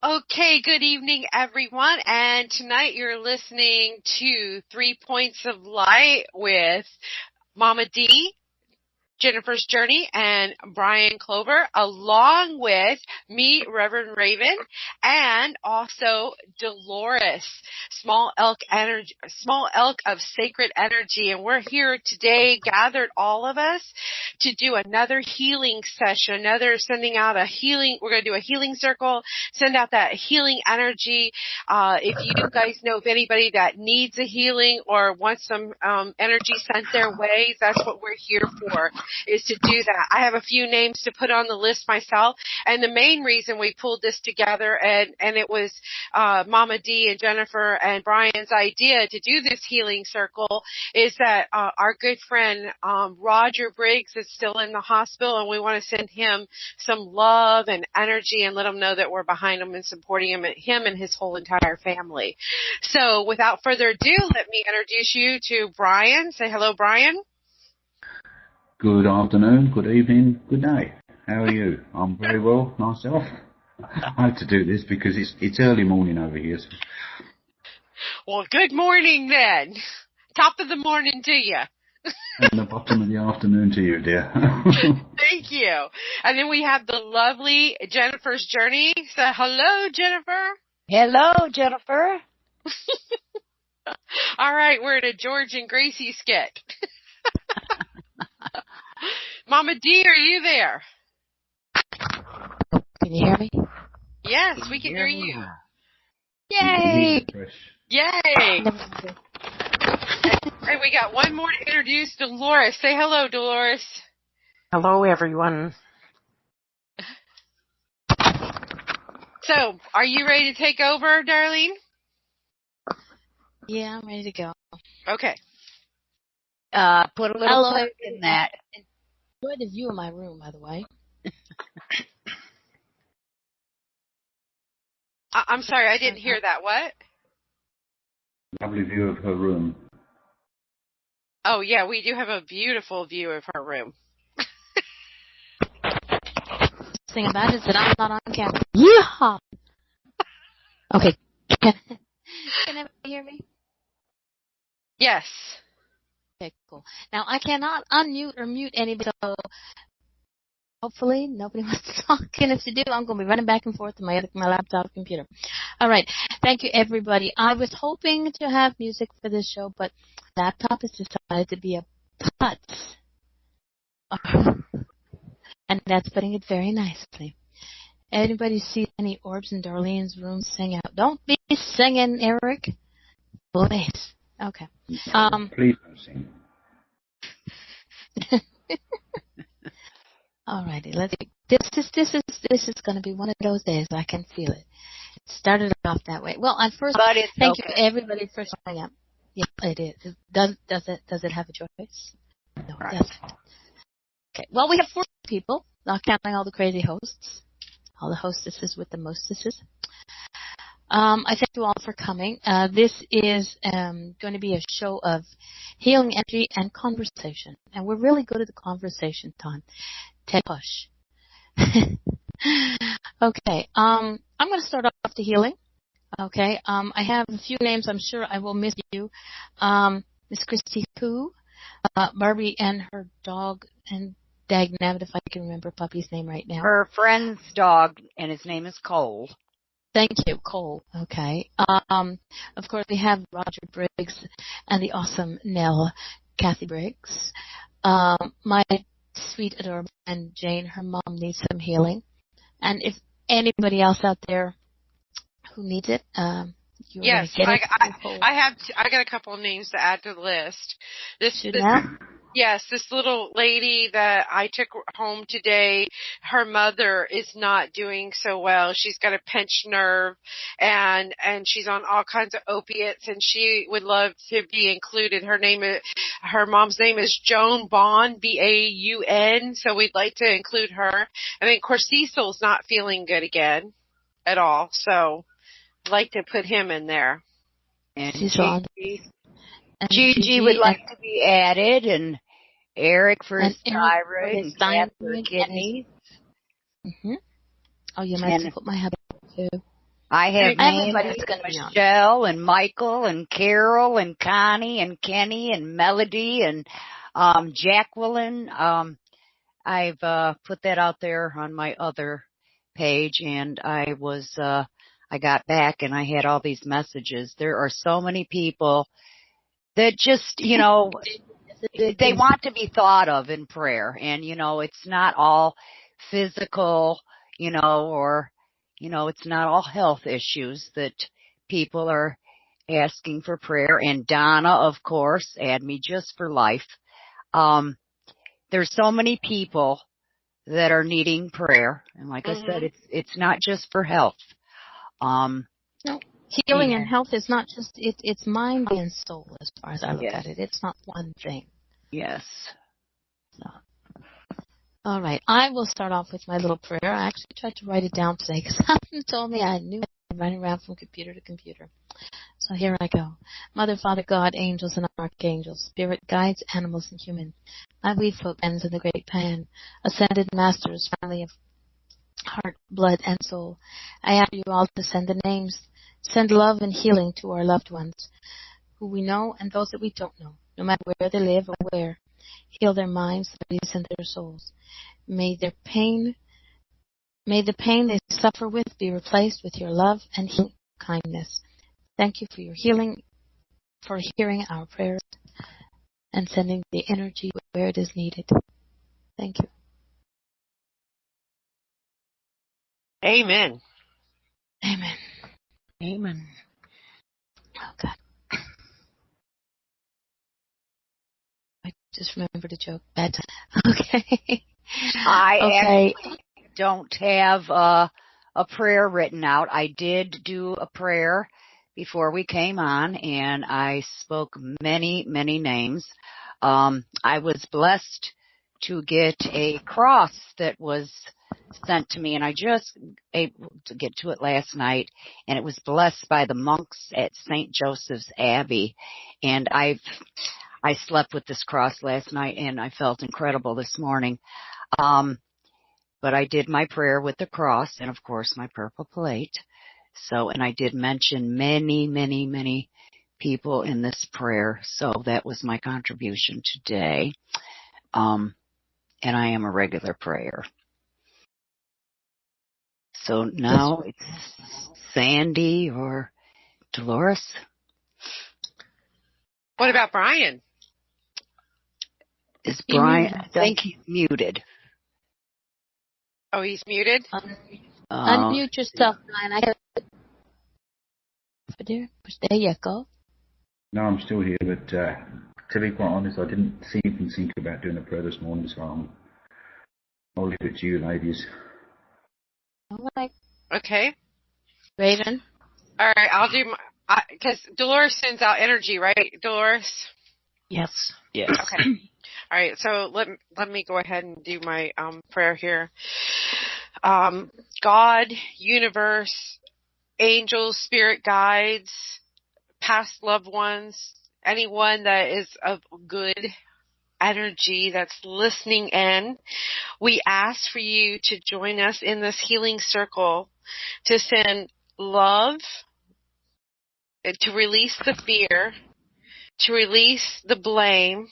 Okay, good evening, everyone. And tonight you're listening to 3 Points of Light with Mama D, Jennifer's Journey, and Brian-Clover, along with me, Reverend-Raven, and also Dolores, small-elk of sacred energy. And we're here today, gathered all of us, to do another healing session, sending out a healing. We're going to do a healing circle, send out that healing energy. If you guys know of anybody that needs a healing or wants some energy sent their way, that's what we're here for, is to do that. I have a few names to put on the list myself, and the main reason we pulled this together, and it was Mama D and Jennifer and Brian's idea to do this healing circle, is that our good friend Roger Briggs is still in the hospital, and we want to send him some love and energy and let him know that we're behind him and supporting him and his whole entire family. So without further ado, let me introduce you to Brian. Say hello, Brian. Good afternoon, good evening, good day. How are you? I'm very well myself. I have to do this because it's early morning over here. So. Well, good morning then. Top of the morning to you. And the bottom of the afternoon to you, dear. Thank you. And then we have the lovely Jennifer's Journey. So hello, Jennifer. Hello, Jennifer. All right, we're in a George and Gracie skit. Mama D, are you there? Can you hear me? Yes, we can hear you. Yay! Yay! And we got one more to introduce, Dolores. Say hello, Dolores. Hello, everyone. So, are you ready to take over, Darlene? Yeah, I'm ready to go. Okay. Put a little clip in that. Enjoy the view of my room, by the way. I'm sorry, I didn't hear that. What? Lovely view of her room. Oh, yeah, we do have a beautiful view of her room. The thing about it is that I'm not on camera. Yeehaw! Okay. Can everybody hear me? Yes. Okay, cool. Now, I cannot unmute or mute anybody, so hopefully nobody wants to talk. And if you do, I'm going to be running back and forth to my laptop computer. All right. Thank you, everybody. I was hoping to have music for this show, but laptop has decided to be a putz. And that's putting it very nicely. Anybody see any orbs in Darlene's room? Sing out. Don't be singing, Eric. Please. Okay. Please don't sing. All righty. Let's see. This is going to be one of those days. I can feel it. It started off that way. Well, first, thank you everybody for showing up. Yeah, it is. Does it have a choice? No, it doesn't. Okay. Well, we have 4 people, not counting all the crazy hosts, all the hostesses with the mostesses. I thank you all for coming. This is going to be a show of healing energy and conversation. And we're really good at the conversation time. Ted push. Okay. I'm going to start off the healing. Okay. I have a few names. I'm sure I will miss you. Miss Christy Pooh, Barbie and her dog, and Dagnabbit, if I can remember puppy's name right now. Her friend's dog, and his name is Cole. Thank you, Cole. Okay. Of course, we have Roger Briggs and the awesome Nell, Kathy Briggs. My sweet, adorable friend Jane, her mom needs some healing. And if anybody else out there who needs it, yes, I got a couple of names to add to the list. Yes, this little lady that I took home today, her mother is not doing so well. She's got a pinched nerve, and she's on all kinds of opiates, and she would love to be included. Her mom's name is Joan Baun, B-A-U-N, so we'd like to include her. And then, of course, Cecil's not feeling good again at all, so I'd like to put him in there. And Gigi would like to be added, and Eric for his thyroid, and Stan for kidneys. Mm-hmm. Oh, you might have to put my hubby too. I have everybody's going to be on. Michelle and Michael and Carol and Connie and Kenny and Melody and Jacqueline. I've put that out there on my other page, and I got back and I had all these messages. There are so many people that just, they want to be thought of in prayer. And, it's not all physical, or, it's not all health issues that people are asking for prayer. And Donna, of course, add me just for life. There's so many people that are needing prayer. And like I said, it's not just for health. No. Healing and health is not just, it's mind and soul as far as I look at it. It's not one thing. Yes. So. All right. I will start off with my little prayer. I actually tried to write it down today because someone told me I knew I'm running around from computer to computer. So here I go. Mother, Father, God, angels and archangels, spirit guides, animals and humans, my wee folk ends in the great pan, ascended masters, family of heart, blood, and soul. I ask you all to send the names, send love and healing to our loved ones, who we know and those that we don't know, no matter where they live or where. Heal their minds, their bodies, and their souls. May the pain they suffer with be replaced with your love and healing kindness. Thank you for your healing, for hearing our prayers, and sending the energy where it is needed. Thank you. Amen. Amen. Amen. Oh, God. I just remembered a joke. Bad time. Okay. I actually don't have a prayer written out. I did do a prayer before we came on, and I spoke many, many names. I was blessed to get a cross that was sent to me, and I just able to get to it last night, and it was blessed by the monks at St. Joseph's Abbey, and I slept with this cross last night, and I felt incredible this morning. But I did my prayer with the cross and, of course, my purple plate. So, and I did mention many, many, many people in this prayer. So that was my contribution today. And I am a regular prayer. So now it's Sandy or Dolores. What about Brian? Is Brian? I think he's muted. Oh, he's muted? Unmute yourself, Brian. There you go. No, I'm still here, but to be quite honest, I didn't even think about doing a prayer this morning, so I'll leave it to you, ladies. All right. Okay. Raven? All right, I'll do my, because Dolores sends out energy, right, Dolores? Yes. Yes. Okay. All right, so let me go ahead and do my prayer here. God, universe, angels, spirit guides, past loved ones, anyone that is of good energy that's listening in, we ask for you to join us in this healing circle to send love, to release the fear, to release the blame,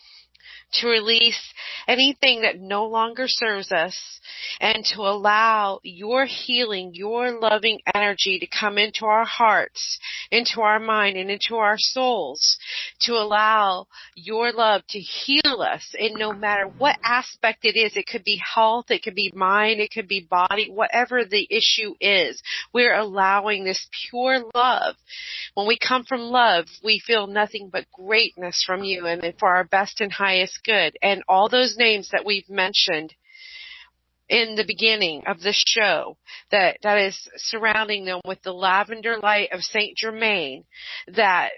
to release anything that no longer serves us, and to allow your healing, your loving energy to come into our hearts, into our mind, and into our souls, to allow your love to heal us in no matter what aspect it is. It could be health, it could be mind, it could be body, whatever the issue is. We're allowing this pure love. When we come from love, we feel nothing but greatness from you and for our best and highest good. And all those names that we've mentioned in the beginning of the show, that is surrounding them with the lavender light of Saint Germain, that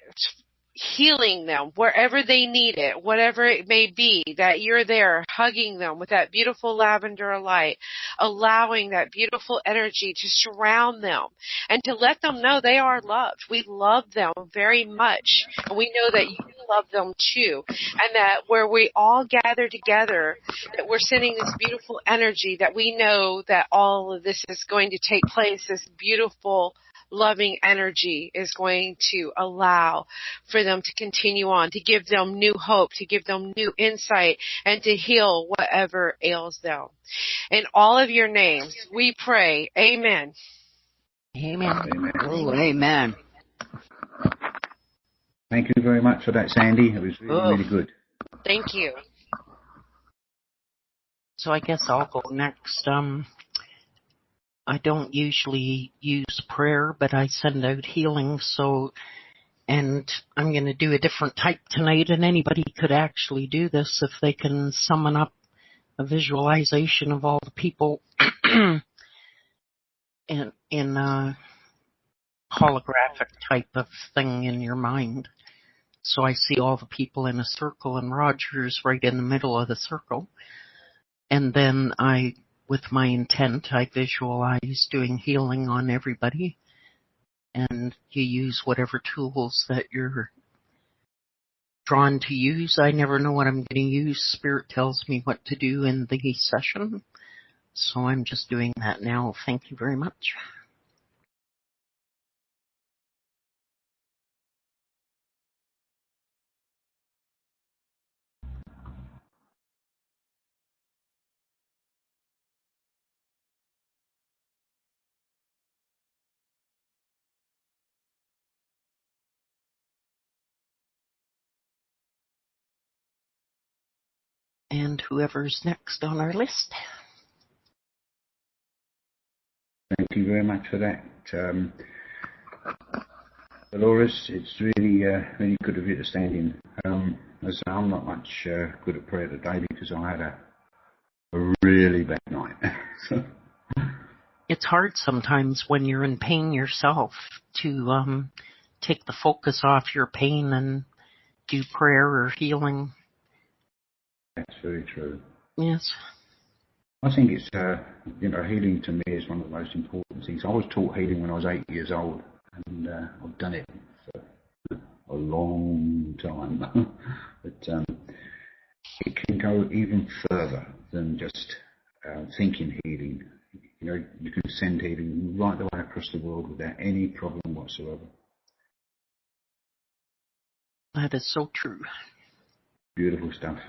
healing them wherever they need it, whatever it may be, that you're there hugging them with that beautiful lavender light, allowing that beautiful energy to surround them and to let them know they are loved. We love them very much, and we know that you love them too, and that where we all gather together, that we're sending this beautiful energy, that we know that all of this is going to take place, this beautiful loving energy is going to allow for them to continue on, to give them new hope, to give them new insight, and to heal whatever ails them. In all of your names, we pray. Amen. Amen. Amen. Oh, amen. Thank you very much for that, Sandy. It was really, really good. Thank you. So I guess I'll go next. I don't usually use prayer, but I send out healing, and I'm going to do a different type tonight, and anybody could actually do this if they can summon up a visualization of all the people in a holographic type of thing in your mind. So I see all the people in a circle, and Roger's right in the middle of the circle. And then with my intent, I visualize doing healing on everybody. And you use whatever tools that you're drawn to use. I never know what I'm going to use. Spirit tells me what to do in the session. So I'm just doing that now. Thank you very much. And whoever's next on our list. Thank you very much for that. Dolores, it's really, really good of you to stand in. As I say, I'm not much good at prayer today because I had a really bad night. It's hard sometimes when you're in pain yourself to take the focus off your pain and do prayer or healing. That's very true. Yes. I think it's, healing to me is one of the most important things. I was taught healing when I was 8 years old, and I've done it for a long time. But it can go even further than just thinking healing. You can send healing right the way across the world without any problem whatsoever. That is so true. Beautiful stuff.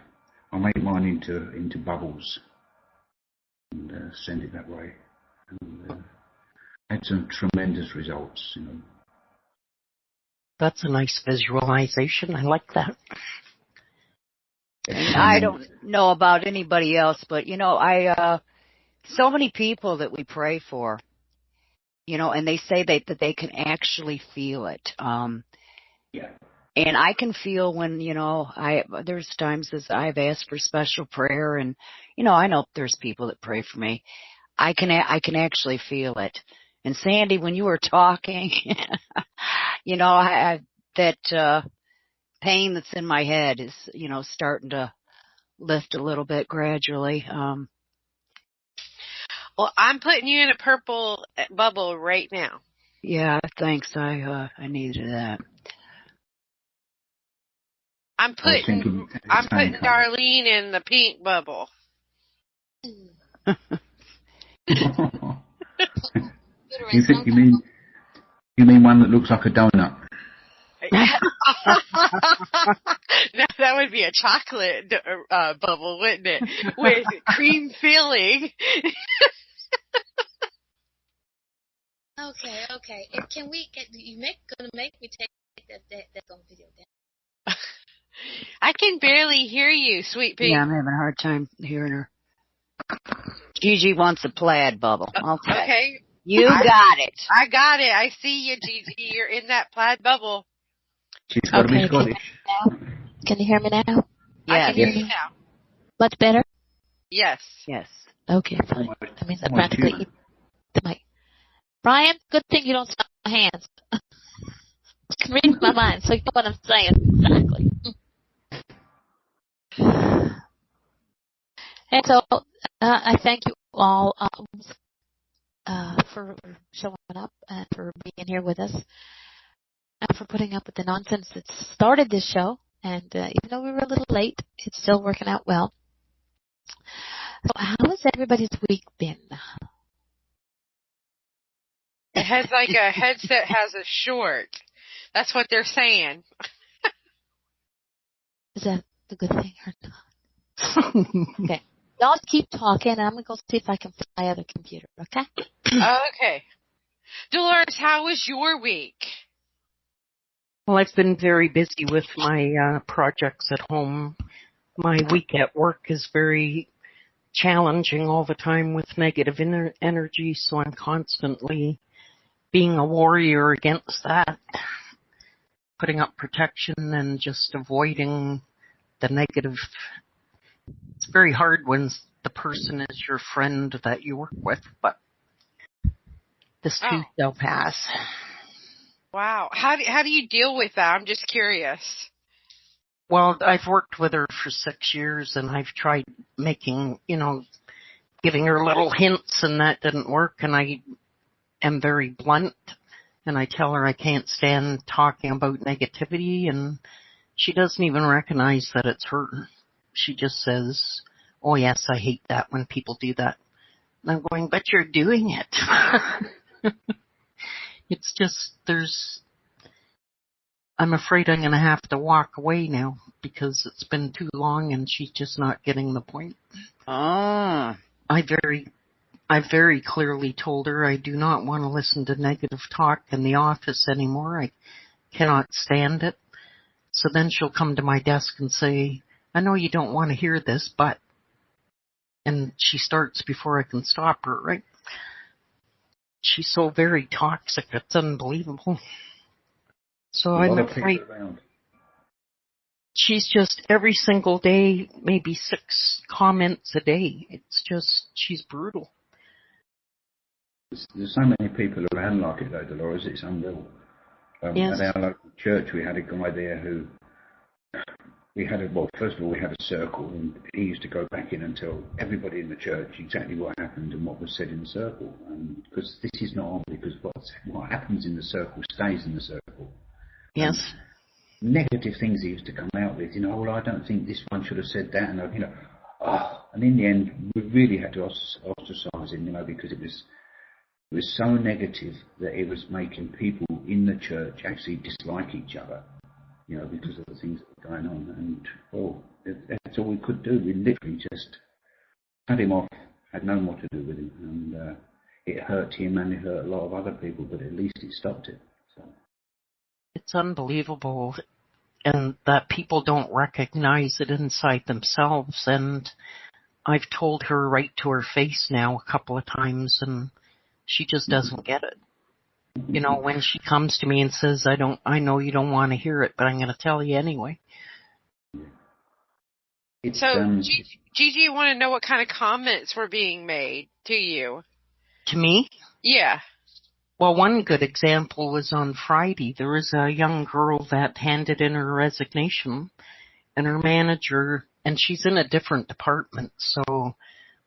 I make mine into bubbles and send it that way. And had some tremendous results, That's a nice visualization. I like that. I don't know about anybody else, but so many people that we pray for, and they say that they can actually feel it. Yeah. And I can feel when, there's times as I've asked for special prayer, and, I know there's people that pray for me. I can actually feel it. And Sandy, when you were talking, that pain that's in my head is, starting to lift a little bit gradually. Well, I'm putting you in a purple bubble right now. Yeah, thanks. I needed that. I'm putting Darlene in the pink bubble. You mean one that looks like a donut? No, that would be a chocolate bubble, wouldn't it? With cream filling. Okay. Can we get gonna make me take that on video down? I can barely hear you, sweet pea. Yeah, I'm having a hard time hearing her. Gigi wants a plaid bubble. Okay. You got it. I got it. I see you, Gigi. You're in that plaid bubble. She's got to be Scottish. Can you hear me now? Yes. I can hear you now. Much better? Yes. Okay, fine. That means I practically eat the mic. Brian, good thing you don't see my hands. You can read my mind, so you know what I'm saying. Exactly. And so, I thank you all for showing up and for being here with us and for putting up with the nonsense that started this show. And even though we were a little late, it's still working out well. So how has everybody's week been? It has like a headset has a short. That's what they're saying. Is that the good thing or not? Okay. Y'all keep talking, and I'm going to go see if I can find my other computer, okay? Okay. Dolores, how was your week? Well, I've been very busy with my projects at home. My week at work is very challenging all the time with negative energy, so I'm constantly being a warrior against that, putting up protection and just avoiding the negative. It's very hard when the person is your friend that you work with, but this too shall pass. Wow. How do you deal with that? I'm just curious. Well, I've worked with her for 6 years, and I've tried making, giving her little hints, and that didn't work, and I am very blunt, and I tell her I can't stand talking about negativity, and she doesn't even recognize that it's her. She just says, oh, yes, I hate that when people do that. And I'm going, but you're doing it. It's just, I'm afraid I'm going to have to walk away now because it's been too long and she's just not getting the point. I very clearly told her I do not want to listen to negative talk in the office anymore. I cannot stand it. So then she'll come to my desk and say, I know you don't want to hear this, but, and she starts before I can stop her, right? She's so very toxic, it's unbelievable. So I'm afraid she's just every single day, maybe 6 comments a day. It's just, she's brutal. There's so many people around like it though, Dolores, it's unreal. Yes. At our local church we had a guy there who, first of all we had a circle, and he used to go back in and tell everybody in the church exactly what happened and what was said in the circle. Because this is not on, because what happens in the circle stays in the circle. Yes. Negative things he used to come out with, well, I don't think this one should have said that, and and in the end we really had to ostracize him, because it was so negative that it was making people in the church actually dislike each other, because of the things that were going on. And that's all we could do. We literally just cut him off, had no more to do with him, and it hurt him and it hurt a lot of other people, but at least it stopped it. So. It's unbelievable, and that people don't recognize it inside themselves. And I've told her right to her face now a couple of times, and she just doesn't get it. When she comes to me and says, I know you don't want to hear it, but I'm going to tell you anyway. So, Gigi, you want to know what kind of comments were being made to you? To me? Yeah. Well, one good example was on Friday. There was a young girl that handed in her resignation, and her manager, and she's in a different department, so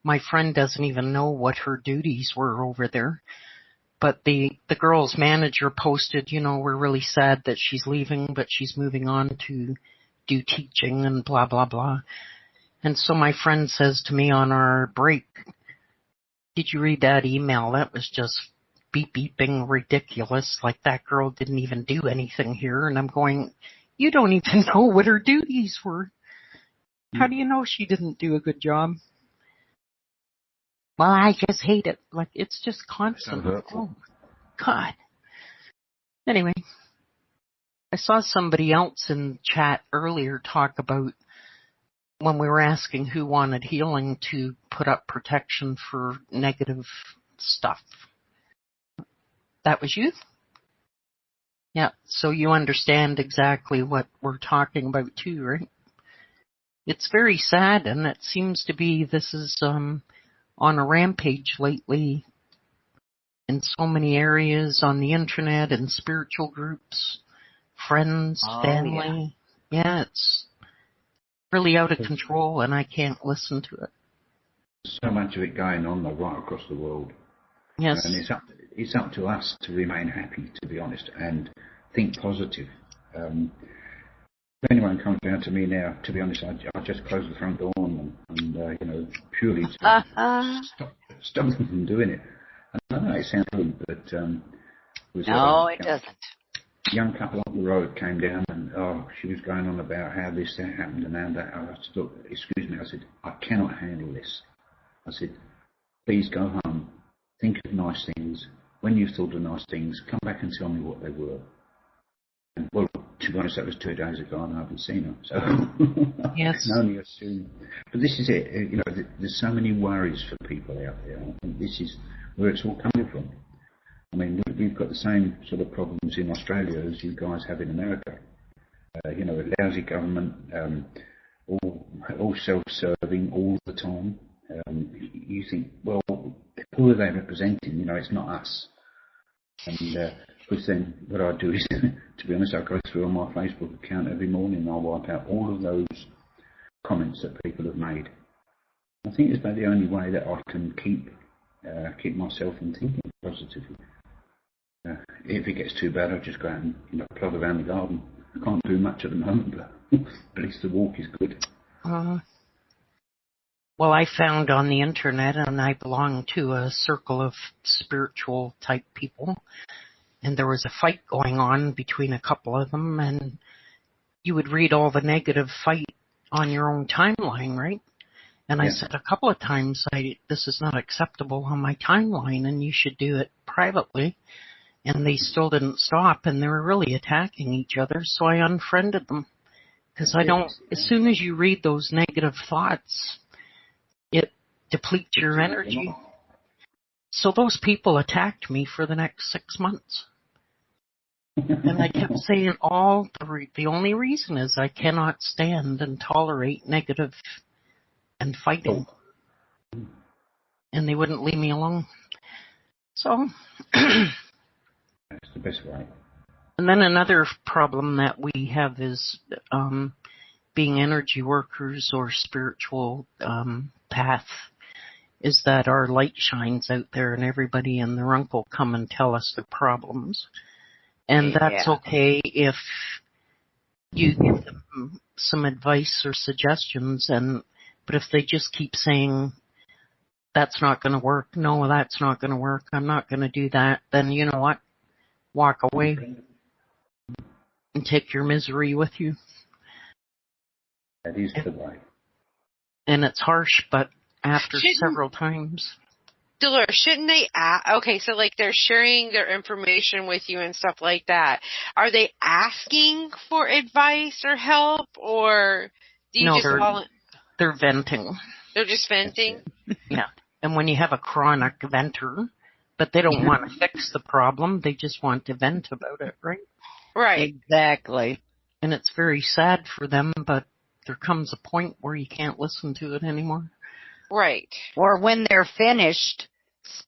my friend doesn't even know what her duties were over there. But the girl's manager posted, we're really sad that she's leaving, but she's moving on to do teaching and blah, blah, blah. And so my friend says to me on our break, did you read that email? That was just beeping ridiculous. Like that girl didn't even do anything here. And I'm going, you don't even know what her duties were. How do you know she didn't do a good job? Well, I just hate it. Like, it's just constant. Oh, God. Anyway, I saw somebody else in chat earlier talk about when we were asking who wanted healing to put up protection for negative stuff. That was you? Yeah, so you understand exactly what we're talking about too, right? It's very sad, and it seems to be this is on a rampage lately in so many areas on the internet and spiritual groups, friends, family. Yeah, it's really out of control, and I can't listen to it. There's so much of it going on, though, right across the world. Yes. And it's up to us to remain happy, to be honest, and think positive. If anyone comes down to me now, to be honest, I just close the front door on them, and purely to stop them from doing it. I know it sounds rude, but No, it doesn't. Young couple up the road came down and, she was going on about how this, that happened and how that. I said, look, excuse me. I said, I cannot handle this. I said, please go home, think of nice things. When you've thought of nice things, come back and tell me what they were. And, well, to be honest, that was 2 days ago and I haven't seen her. So yes. I can only assume. But this is it. You know, there's so many worries for people out there. I think this is where it's all coming from. I mean, we've got the same sort of problems in Australia as you guys have in America. You know, a lousy government, all self-serving all the time. You think, well, who are they representing? You know, it's not us. And because then what I do is, to be honest, I go through on my Facebook account every morning and I'll wipe out all of those comments that people have made. I think it's about the only way that I can keep myself in thinking positively. If it gets too bad, I just go out and plod around the garden. I can't do much at the moment, but at least the walk is good. Well, I found on the internet, and I belong to a circle of spiritual type people, and there was a fight going on between a couple of them, and you would read all the negative fight on your own timeline, right? And I said a couple of times, this is not acceptable on my timeline, and you should do it privately. And they still didn't stop, and they were really attacking each other, so I unfriended them. Because as soon as you read those negative thoughts, it depletes your energy. So those people attacked me for the next 6 months. And I kept saying the only reason is I cannot stand and tolerate negative and fighting. And they wouldn't leave me alone. So... That's the best way. And then another problem that we have is being energy workers or spiritual path is that our light shines out there and everybody and their uncle come and tell us their problems. And that's okay if you give them some advice or suggestions, but if they just keep saying, that's not going to work, no, that's not going to work, I'm not going to do that, then you know what? Walk away and take your misery with you. That is the way. And it's harsh, but after several times. Dolores, shouldn't they okay, so like they're sharing their information with you and stuff like that. Are they asking for advice or help, or do you they're venting. They're just venting? Yeah. And when you have a chronic venter, but they don't want to fix the problem. They just want to vent about it, right? Right. Exactly. And it's very sad for them, but there comes a point where you can't listen to it anymore. Right. Or when they're finished,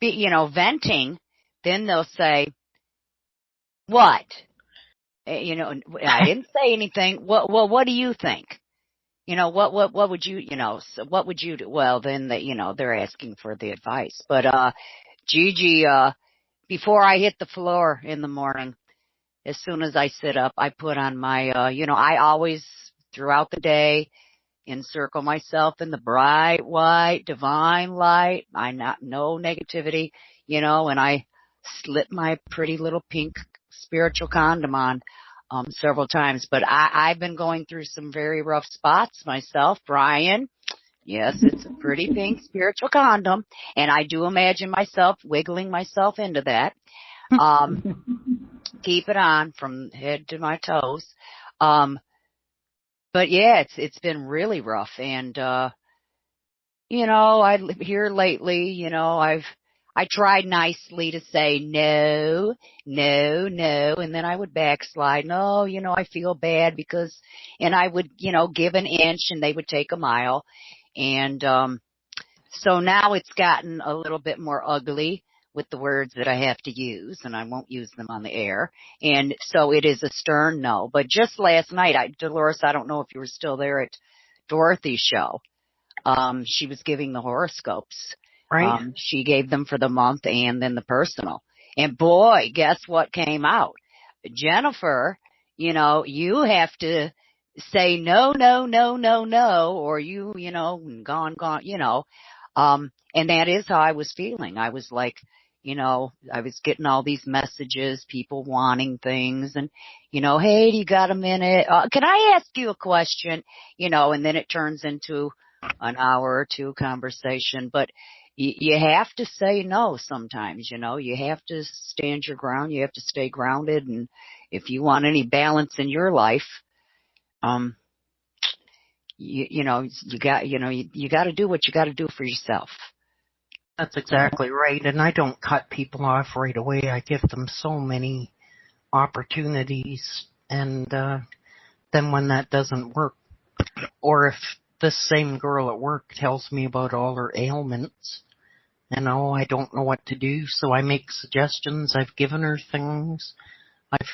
venting, then they'll say, what? I didn't say anything. What do you think? What would you, what would you do? Well, then they're asking for the advice. But, Gigi, before I hit the floor in the morning, as soon as I sit up, I put on my, I always, throughout the day, encircle myself in the bright, white, divine light. No negativity, and I slip my pretty little pink spiritual condom on, several times. But I've been going through some very rough spots myself, Brian. Yes, it's a pretty pink spiritual condom, and I do imagine myself wiggling myself into that. Keep it on from head to my toes. But yeah, it's been really rough, and here lately, I tried nicely to say no, and then I would backslide. No, I feel bad because, and I would, give an inch and they would take a mile. And so now it's gotten a little bit more ugly with the words that I have to use, and I won't use them on the air. And so it is a stern no. But just last night, Dolores, I don't know if you were still there at Dorothy's show. She was giving the horoscopes. Right. She gave them for the month and then the personal. And boy, guess what came out? Jennifer, you have to say no, or gone, and that is how I was feeling. I was like, I was getting all these messages, people wanting things and, hey, do you got a minute? Can I ask you a question? And then it turns into an hour or two conversation, but you have to say no sometimes, you have to stand your ground. You have to stay grounded. And if you want any balance in your life, you got to do what you got to do for yourself. That's exactly right. And I don't cut people off right away. I give them so many opportunities. And then when that doesn't work, or if this same girl at work tells me about all her ailments, and I don't know what to do, so I make suggestions. I've given her things. I've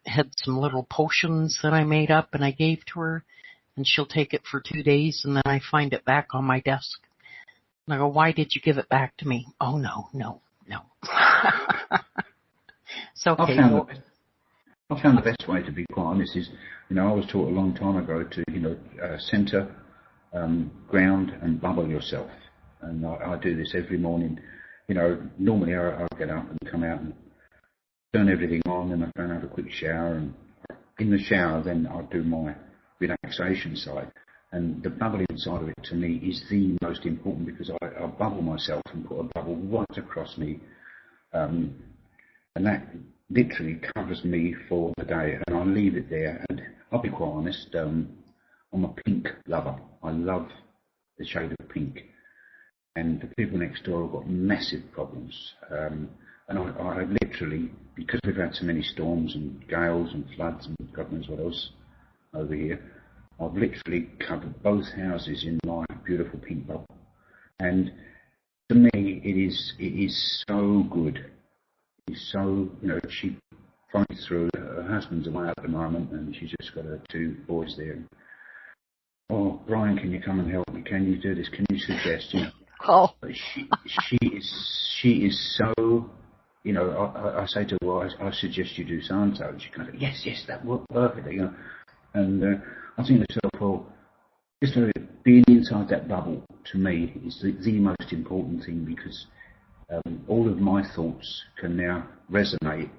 had some little potions that I made up and I gave to her, and she'll take it for 2 days, and then I find it back on my desk. And I go, why did you give it back to me? Oh, no. So, okay. I found the best way, to be quite honest, is, I was taught a long time ago to, center, ground, and bubble yourself. And I do this every morning. Normally I'll get up and come out and turn everything on, and I go and have a quick shower. And in the shower, then I'll do my relaxation side. And the bubbling side of it, to me, is the most important, because I bubble myself and put a bubble right across me. And that literally covers me for the day. And I leave it there. And I'll be quite honest, I'm a pink lover. I love the shade of pink. And the people next door have got massive problems. And I literally, because we've had so many storms and gales and floods and God knows what else over here, I've literally covered both houses in my beautiful pink bubble. And to me, it is so good. It's so, she finds through, her husband's away at the moment, and she's just got her 2 boys there. Oh, Brian, can you come and help me? Can you do this? Can you suggest? Oh. But she is so, I say to her, well, I suggest you do so and so. She goes, yes, that worked perfectly. And I think to myself, well, just being inside that bubble, to me, is the most important thing, because all of my thoughts can now resonate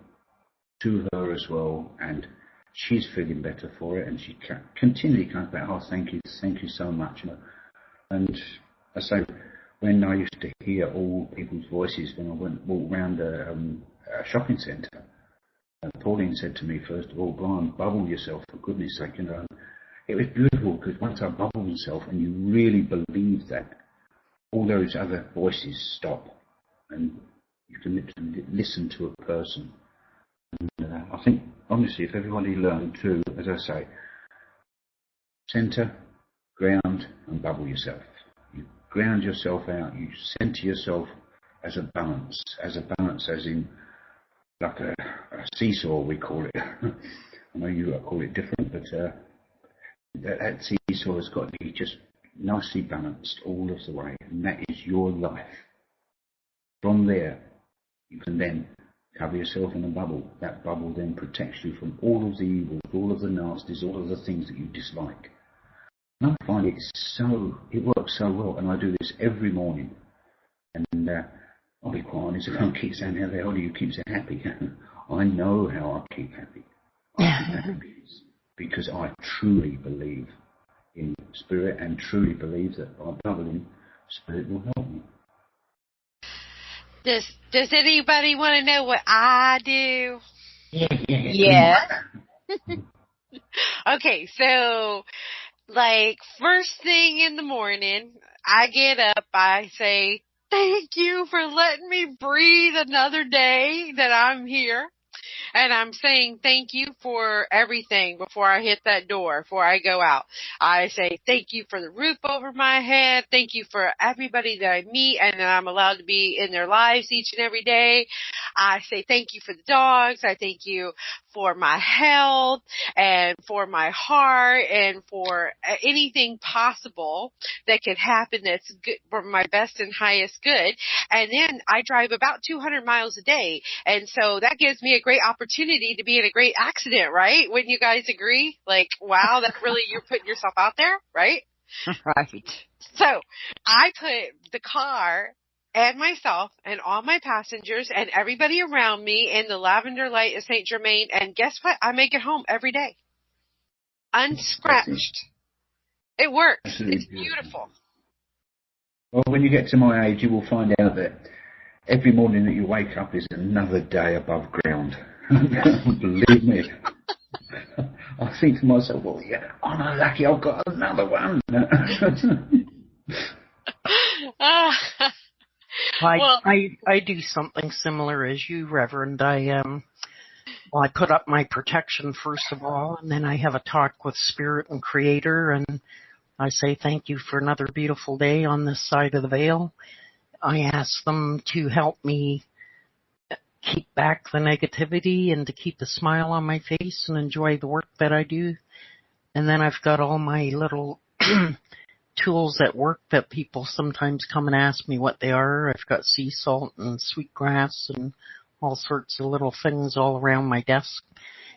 to her as well, and she's feeling better for it, and she continually comes back, oh, thank you so much. And I say, when I used to hear all people's voices when I walked around a shopping centre, Pauline said to me, first of all, Brian, bubble yourself, for goodness sake. It was beautiful, because once I bubble myself and you really believe that, all those other voices stop, and you can literally listen to a person. And I think, honestly, if everybody learned to, as I say, centre, ground, and bubble yourself. You ground yourself out, you centre yourself as a balance as in like a seesaw, we call it. I know you call it different, but that seesaw has got to be just nicely balanced all of the way, and that is your life. From there, you can then cover yourself in a bubble. That bubble then protects you from all of the evils, all of the nasties, all of the things that you dislike. And I find it works so well, and I do this every morning. And I'll be quite honest, I don't keep saying, how the hell do you keep so happy? I know how I keep happy. I keep happy because I truly believe in spirit, and truly believe that by bubbling, spirit will help me. Does anybody want to know what I do? Yeah. Okay, so first thing in the morning, I get up, I say, thank you for letting me breathe another day that I'm here. And I'm saying thank you for everything before I hit that door, before I go out. I say thank you for the roof over my head. Thank you for everybody that I meet and that I'm allowed to be in their lives each and every day. I say thank you for the dogs. I thank you for my health and for my heart and for anything possible that could happen that's good for my best and highest good. And then I drive about 200 miles a day. And so that gives me a great opportunity to be in a great accident, right? Wouldn't you guys agree? Wow, that's really, you're putting yourself out there, right? Right. So I put the car and myself and all my passengers and everybody around me in the lavender light of Saint Germain. And guess what? I make it home every day. Unscratched. It works. Absolutely It's beautiful. Well, when you get to my age, you will find out that every morning that you wake up is another day above ground. Believe me. I think to myself, well, yeah, I'm lucky I've got another one. I do something similar as you, Reverend. I put up my protection first of all, and then I have a talk with Spirit and Creator, and I say thank you for another beautiful day on this side of the veil. I ask them to help me keep back the negativity and to keep a smile on my face and enjoy the work that I do. And then I've got all my little tools at work that people sometimes come and ask me what they are. I've got sea salt and sweetgrass and all sorts of little things all around my desk.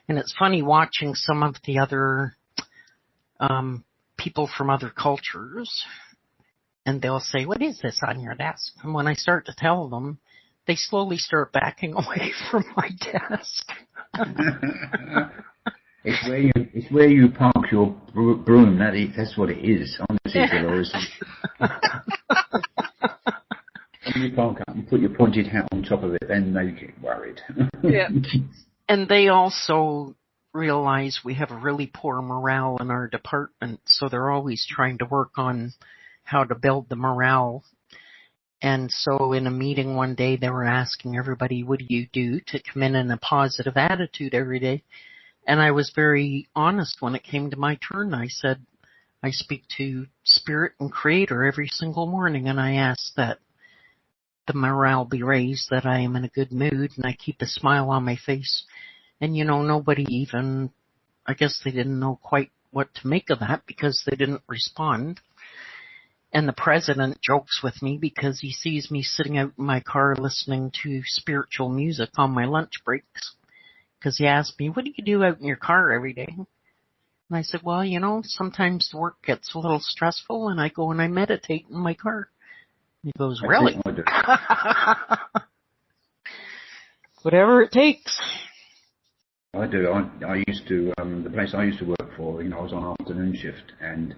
And it's funny watching some of the other people from other cultures, and they'll say, what is this on your desk? And when I start to tell them, they slowly start backing away from my desk. It's where you park your broom. That's what it is. Honestly, Dolores. When you park up and put your pointed hat on top of it, then they get worried. Yeah. And they also realize we have a really poor morale in our department, so they're always trying to work on how to build the morale. And so in a meeting one day, they were asking everybody, what do you do to come in a positive attitude every day? And I was very honest when it came to my turn. I said, I speak to Spirit and Creator every single morning, and I ask that the morale be raised, that I am in a good mood, and I keep a smile on my face. And, nobody even, I guess they didn't know quite what to make of that because they didn't respond. And the president jokes with me because he sees me sitting out in my car listening to spiritual music on my lunch breaks. Because he asked me, what do you do out in your car every day? And I said, well, sometimes the work gets a little stressful and I go and I meditate in my car. And he goes, really? Whatever it takes. I do. I used to, the place I used to work for, I was on afternoon shift, and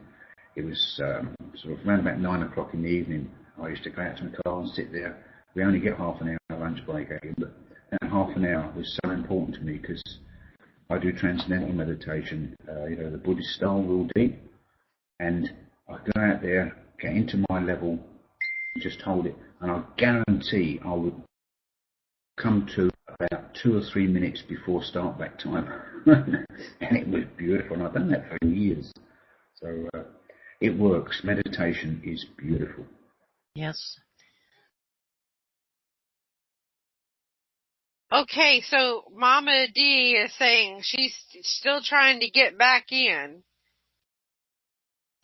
it was sort of around about 9 o'clock in the evening. I used to go out to the car and sit there. We only get half an hour lunch break, but that half an hour was so important to me because I do transcendental meditation, the Buddhist style, real deep, and I go out there, get into my level, just hold it, and I guarantee I would come to about 2 or 3 minutes before start back time. And it was beautiful, and I've done that for years. So it works. Meditation is beautiful. Yes. Okay, so Mama D is saying she's still trying to get back in.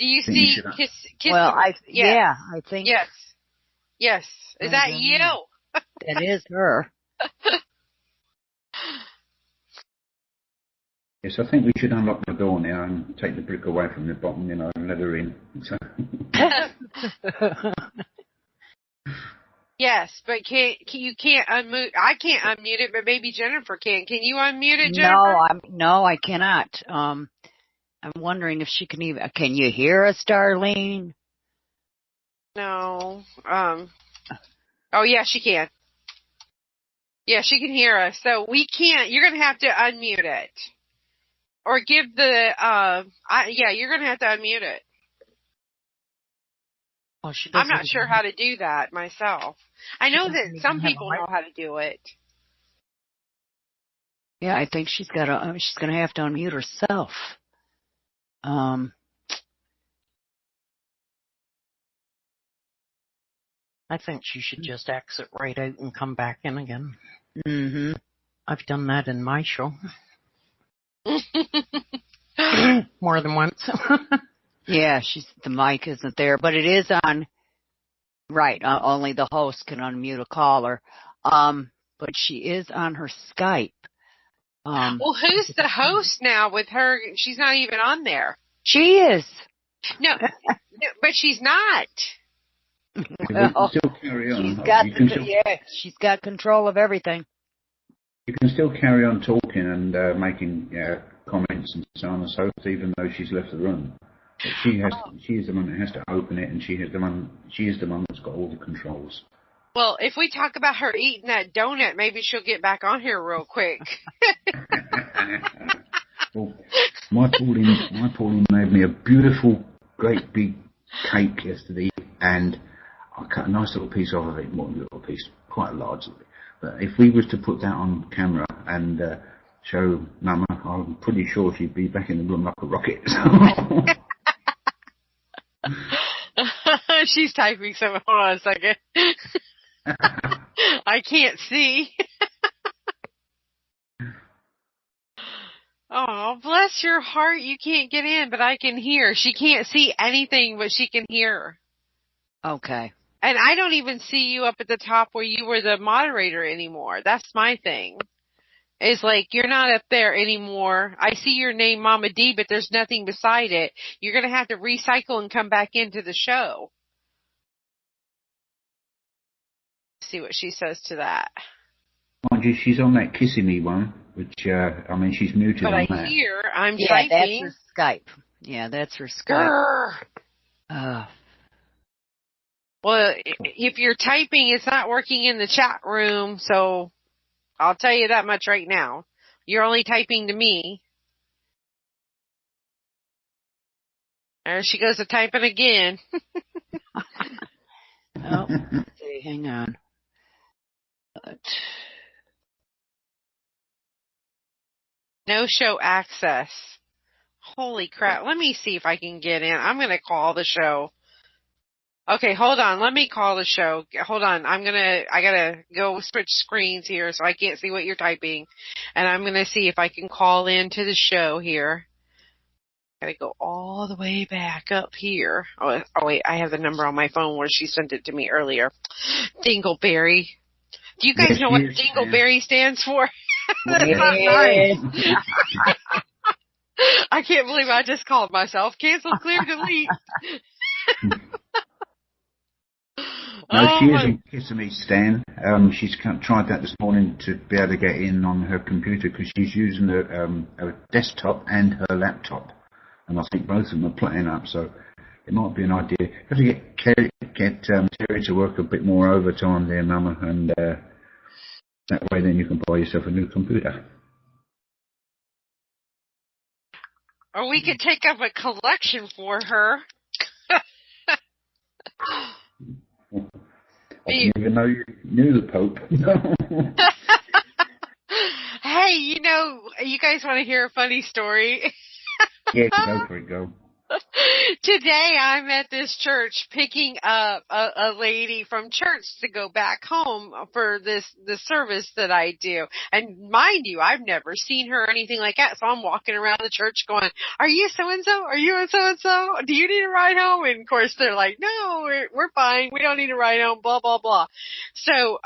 Do you see kiss? Well, I think. Yes. Is that you? That is her. Yes, I think we should unlock the door now and take the brick away from the bottom, and let her in. So. Yes, but you can't unmute. I can't unmute it, but maybe Jennifer can. Can you unmute it, Jennifer? No, I cannot. I'm wondering if she can even. Can you hear us, Darlene? No. Oh yeah, she can. Yeah, she can hear us. So we can't. You're gonna have to unmute it, or give the. You're gonna have to unmute it. Well, I'm not sure how to do that myself. I know that some people know how to do it. Yeah, I think she's gonna have to unmute herself. I think she should just exit right out and come back in again. Mm-hmm. I've done that in my show. More than once. Yeah, the mic isn't there, but it is on. Right, only the host can unmute a caller. But she is on her Skype. Well, who's the host now with her? She's not even on there. She is. No, but she's not. Well, still carry on. She's got control of everything. You can still carry on talking and making comments and so on and so forth, even though she's left the room. But she is the one that has to open it, and she is the one that's got all the controls. Well, if we talk about her eating that donut, maybe she'll get back on here real quick. Well, my Pauline made me a beautiful, great big cake yesterday, and I cut a nice little piece off of it, more than a little piece, quite a large little. But if we was to put that on camera and show Mama, I'm pretty sure she'd be back in the room like a rocket. She's typing something. Hold on a second. I can't see. Oh, bless your heart. You can't get in, but I can hear. She can't see anything, but she can hear. Okay. And I don't even see you up at the top where you were the moderator anymore. That's my thing. It's like, you're not up there anymore. I see your name, Mama D, but there's nothing beside it. You're going to have to recycle and come back into the show. See what she says to that. Mind you, she's on that kissing me one, which, she's muted but on that. But I hear, I'm typing. That's her Skype. Yeah, that's her Skype. Well, if you're typing, it's not working in the chat room, so I'll tell you that much right now. You're only typing to me. There she goes to typing again. Oh, let's see, hang on. No show access. Holy crap. Let me see if I can get in. I'm going to call the show. Okay, hold on. Let me call the show. Hold on. I gotta go switch screens here so I can't see what you're typing. And I'm gonna see if I can call into the show here. Gotta go all the way back up here. Oh wait, I have the number on my phone where she sent it to me earlier. Dingleberry. Do you guys know what Dingleberry stands for? That's not nice. I can't believe I just called myself. Cancel, clear, delete. No, she isn't kissing me, Stan. She's tried that this morning to be able to get in on her computer because she's using her desktop and her laptop. And I think both of them are playing up, so it might be an idea. You have to get Terry to work a bit more overtime there, Mama, and that way then you can buy yourself a new computer. Or we could take up a collection for her. I didn't even know you knew the Pope. Hey, you guys want to hear a funny story? Yeah, go for it, go. Today I'm at this church picking up a lady from church to go back home for the service that I do. And mind you, I've never seen her or anything like that. So I'm walking around the church going, "Are you so-and-so? Are you so-and-so? Do you need a ride home?" And of course they're like, "No, we're fine. We don't need a ride home, blah, blah, blah." So,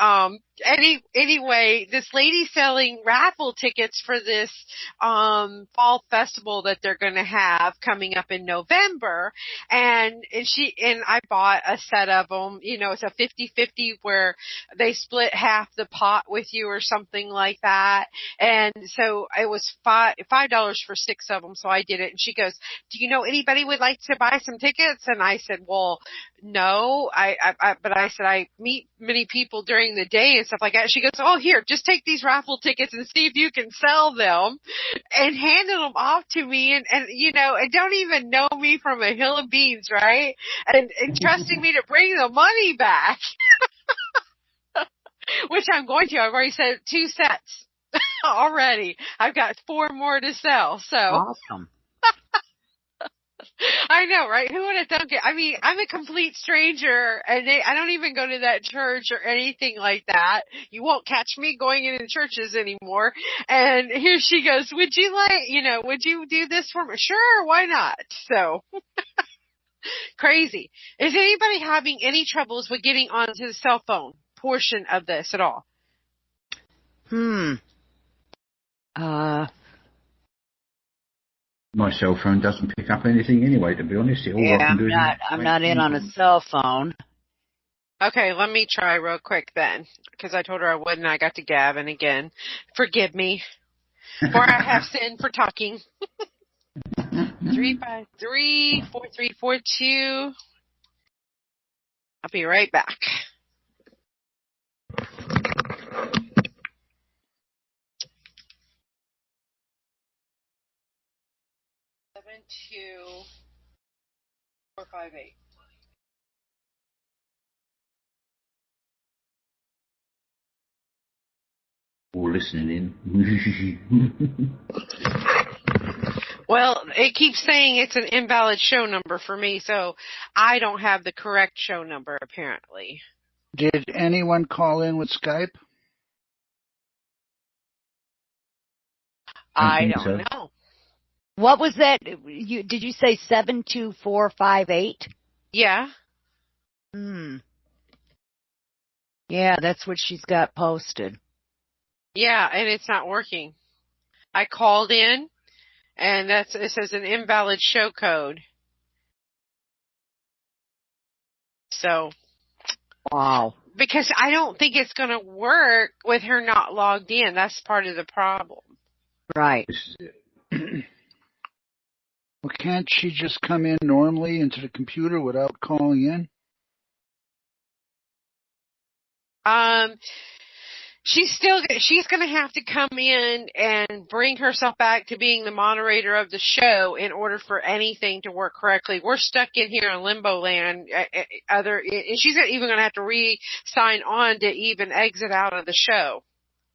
anyway, this lady's selling raffle tickets for this, fall festival that they're going to have coming up in November. And I bought a set of them, it's a 50-50 where they split half the pot with you or something like that. And so it was $5 for 6 of them. So I did it. And she goes, "Do you know anybody would like to buy some tickets?" And I said, "Well, no, but I said, I meet many people during the day and stuff like that." She goes, "Oh, here, just take these raffle tickets and see if you can sell them," and handed them off to me and don't even know me from a hill of beans, right? And trusting me to bring the money back, which I'm going to. I've already said 2 sets already. I've got 4 more to sell. So awesome. I know, right? Who would have thunk it? I mean, I'm a complete stranger, and I don't even go to that church or anything like that. You won't catch me going into churches anymore. And here she goes, "Would you would you do this for me?" "Sure, why not?" So, crazy. Is anybody having any troubles with getting onto the cell phone portion of this at all? My cell phone doesn't pick up anything anyway, to be honest. I'm not in on a cell phone. Okay, let me try real quick then, because I told her I would, and I got to Gavin again. Forgive me, for I have sinned for talking. 353-4342. I'll be right back. 72458. All listening in. Well, it keeps saying it's an invalid show number for me, so I don't have the correct show number, apparently. Did anyone call in with Skype? I don't know. What was that? Did you say 72458? Yeah. Yeah, that's what she's got posted. Yeah, and it's not working. I called in, and it says an invalid show code. So. Wow. Because I don't think it's going to work with her not logged in. That's part of the problem. Right. Well, can't she just come in normally into the computer without calling in? She's going to have to come in and bring herself back to being the moderator of the show in order for anything to work correctly. We're stuck in here in limbo land. And she's even going to have to re-sign on to even exit out of the show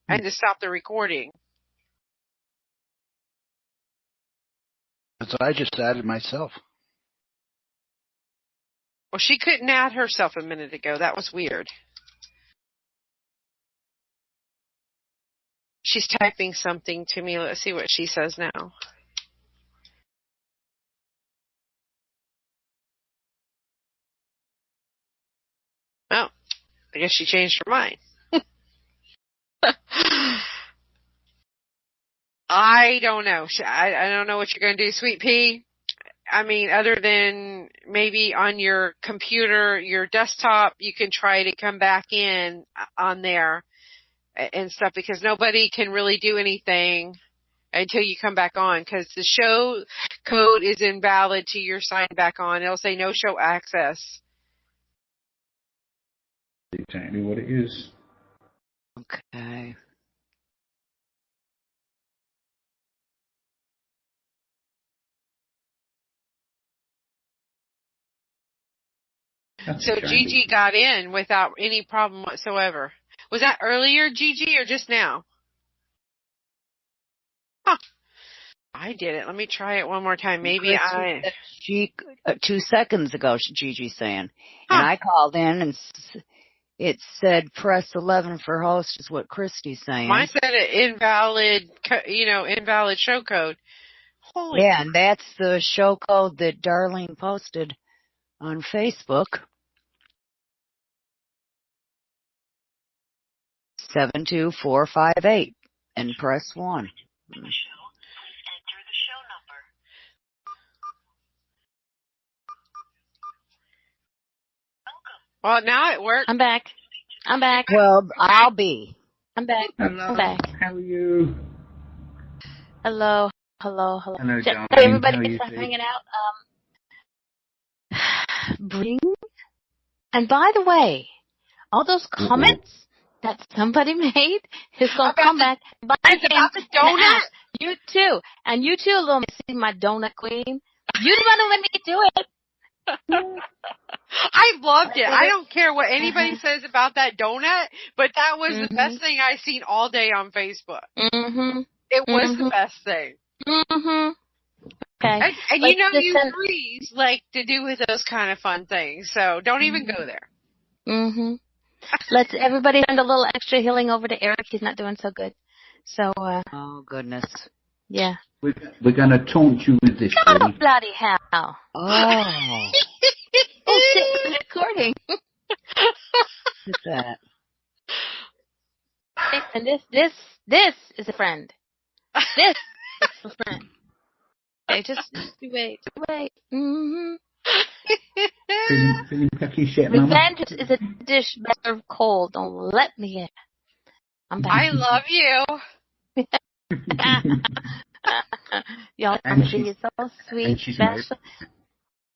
and to stop the recording. That's what I just added myself. Well, she couldn't add herself a minute ago. That was weird. She's typing something to me. Let's see what she says now. Oh, I guess she changed her mind. I don't know. I don't know what you're going to do, Sweet Pea. I mean, other than maybe on your computer, your desktop, you can try to come back in on there and stuff, because nobody can really do anything until you come back on, because the show code is invalid to your sign back on. It'll say no show access. Exactly what it is. Okay. That's So Gigi got in without any problem whatsoever. Was that earlier, Gigi, or just now? Huh. I did it. Let me try it one more time. Maybe She 2 seconds ago, Gigi's saying. Huh. And I called in and it said press 11 for host is what Christy's saying. Mine said invalid show code. Holy. Yeah, and that's the show code that Darlene posted on Facebook. 72458 and press 1. Well, now it worked. I'm back. Well, I'll be. I'm back. Hello. I'm back. How are you? Hello. Hello, darling. Everybody, How are you thanks for hanging out. Bring. And by the way, all those comments that somebody made is going to come back. About the donut? You too. And you too, little Missy, my donut queen. You the one who made me do it. I loved it. I don't care what anybody says about that donut, but that was the best thing I've seen all day on Facebook. It was the best thing. Okay. And you know, you threes like to do with those kind of fun things, so don't even go there. Let's everybody send a little extra healing over to Eric. He's not doing so good. So. Oh goodness. Yeah. We're going to taunt you with this. Oh, bloody hell. Oh. Oh, shit, it's recording. What's that? And this is a friend. This is a friend. Okay, just wait. Feeling peckish yet, Mama? Revenge is a dish best served cold. Don't let me in. I'm back. I love you. Y'all, she is so sweet, and she's special.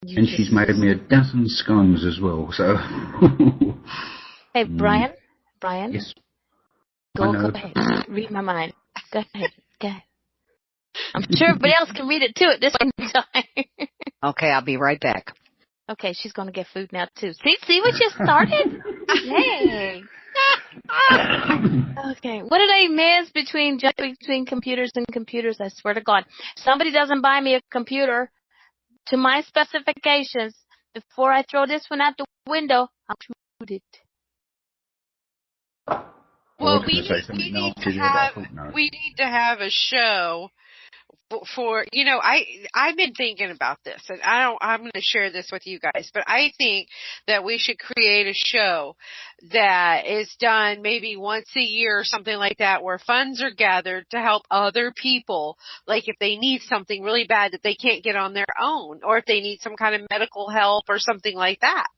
She's made me a dozen scones as well. So. Hey, Brian. Brian. Yes. Go ahead. Read my mind. Go ahead. I'm sure everybody else can read it too at this point in time. Okay, I'll be right back. Okay, she's going to get food now too. See what you started? Hey. Okay, what did I miss between computers and computers? I swear to God, somebody doesn't buy me a computer to my specifications before I throw this one out the window, I'll shoot it. Well, we need to have a show for I've been thinking about this, and I'm going to share this with you guys, but I think that we should create a show that is done maybe once a year or something like that, where funds are gathered to help other people, like if they need something really bad that they can't get on their own, or if they need some kind of medical help or something like that.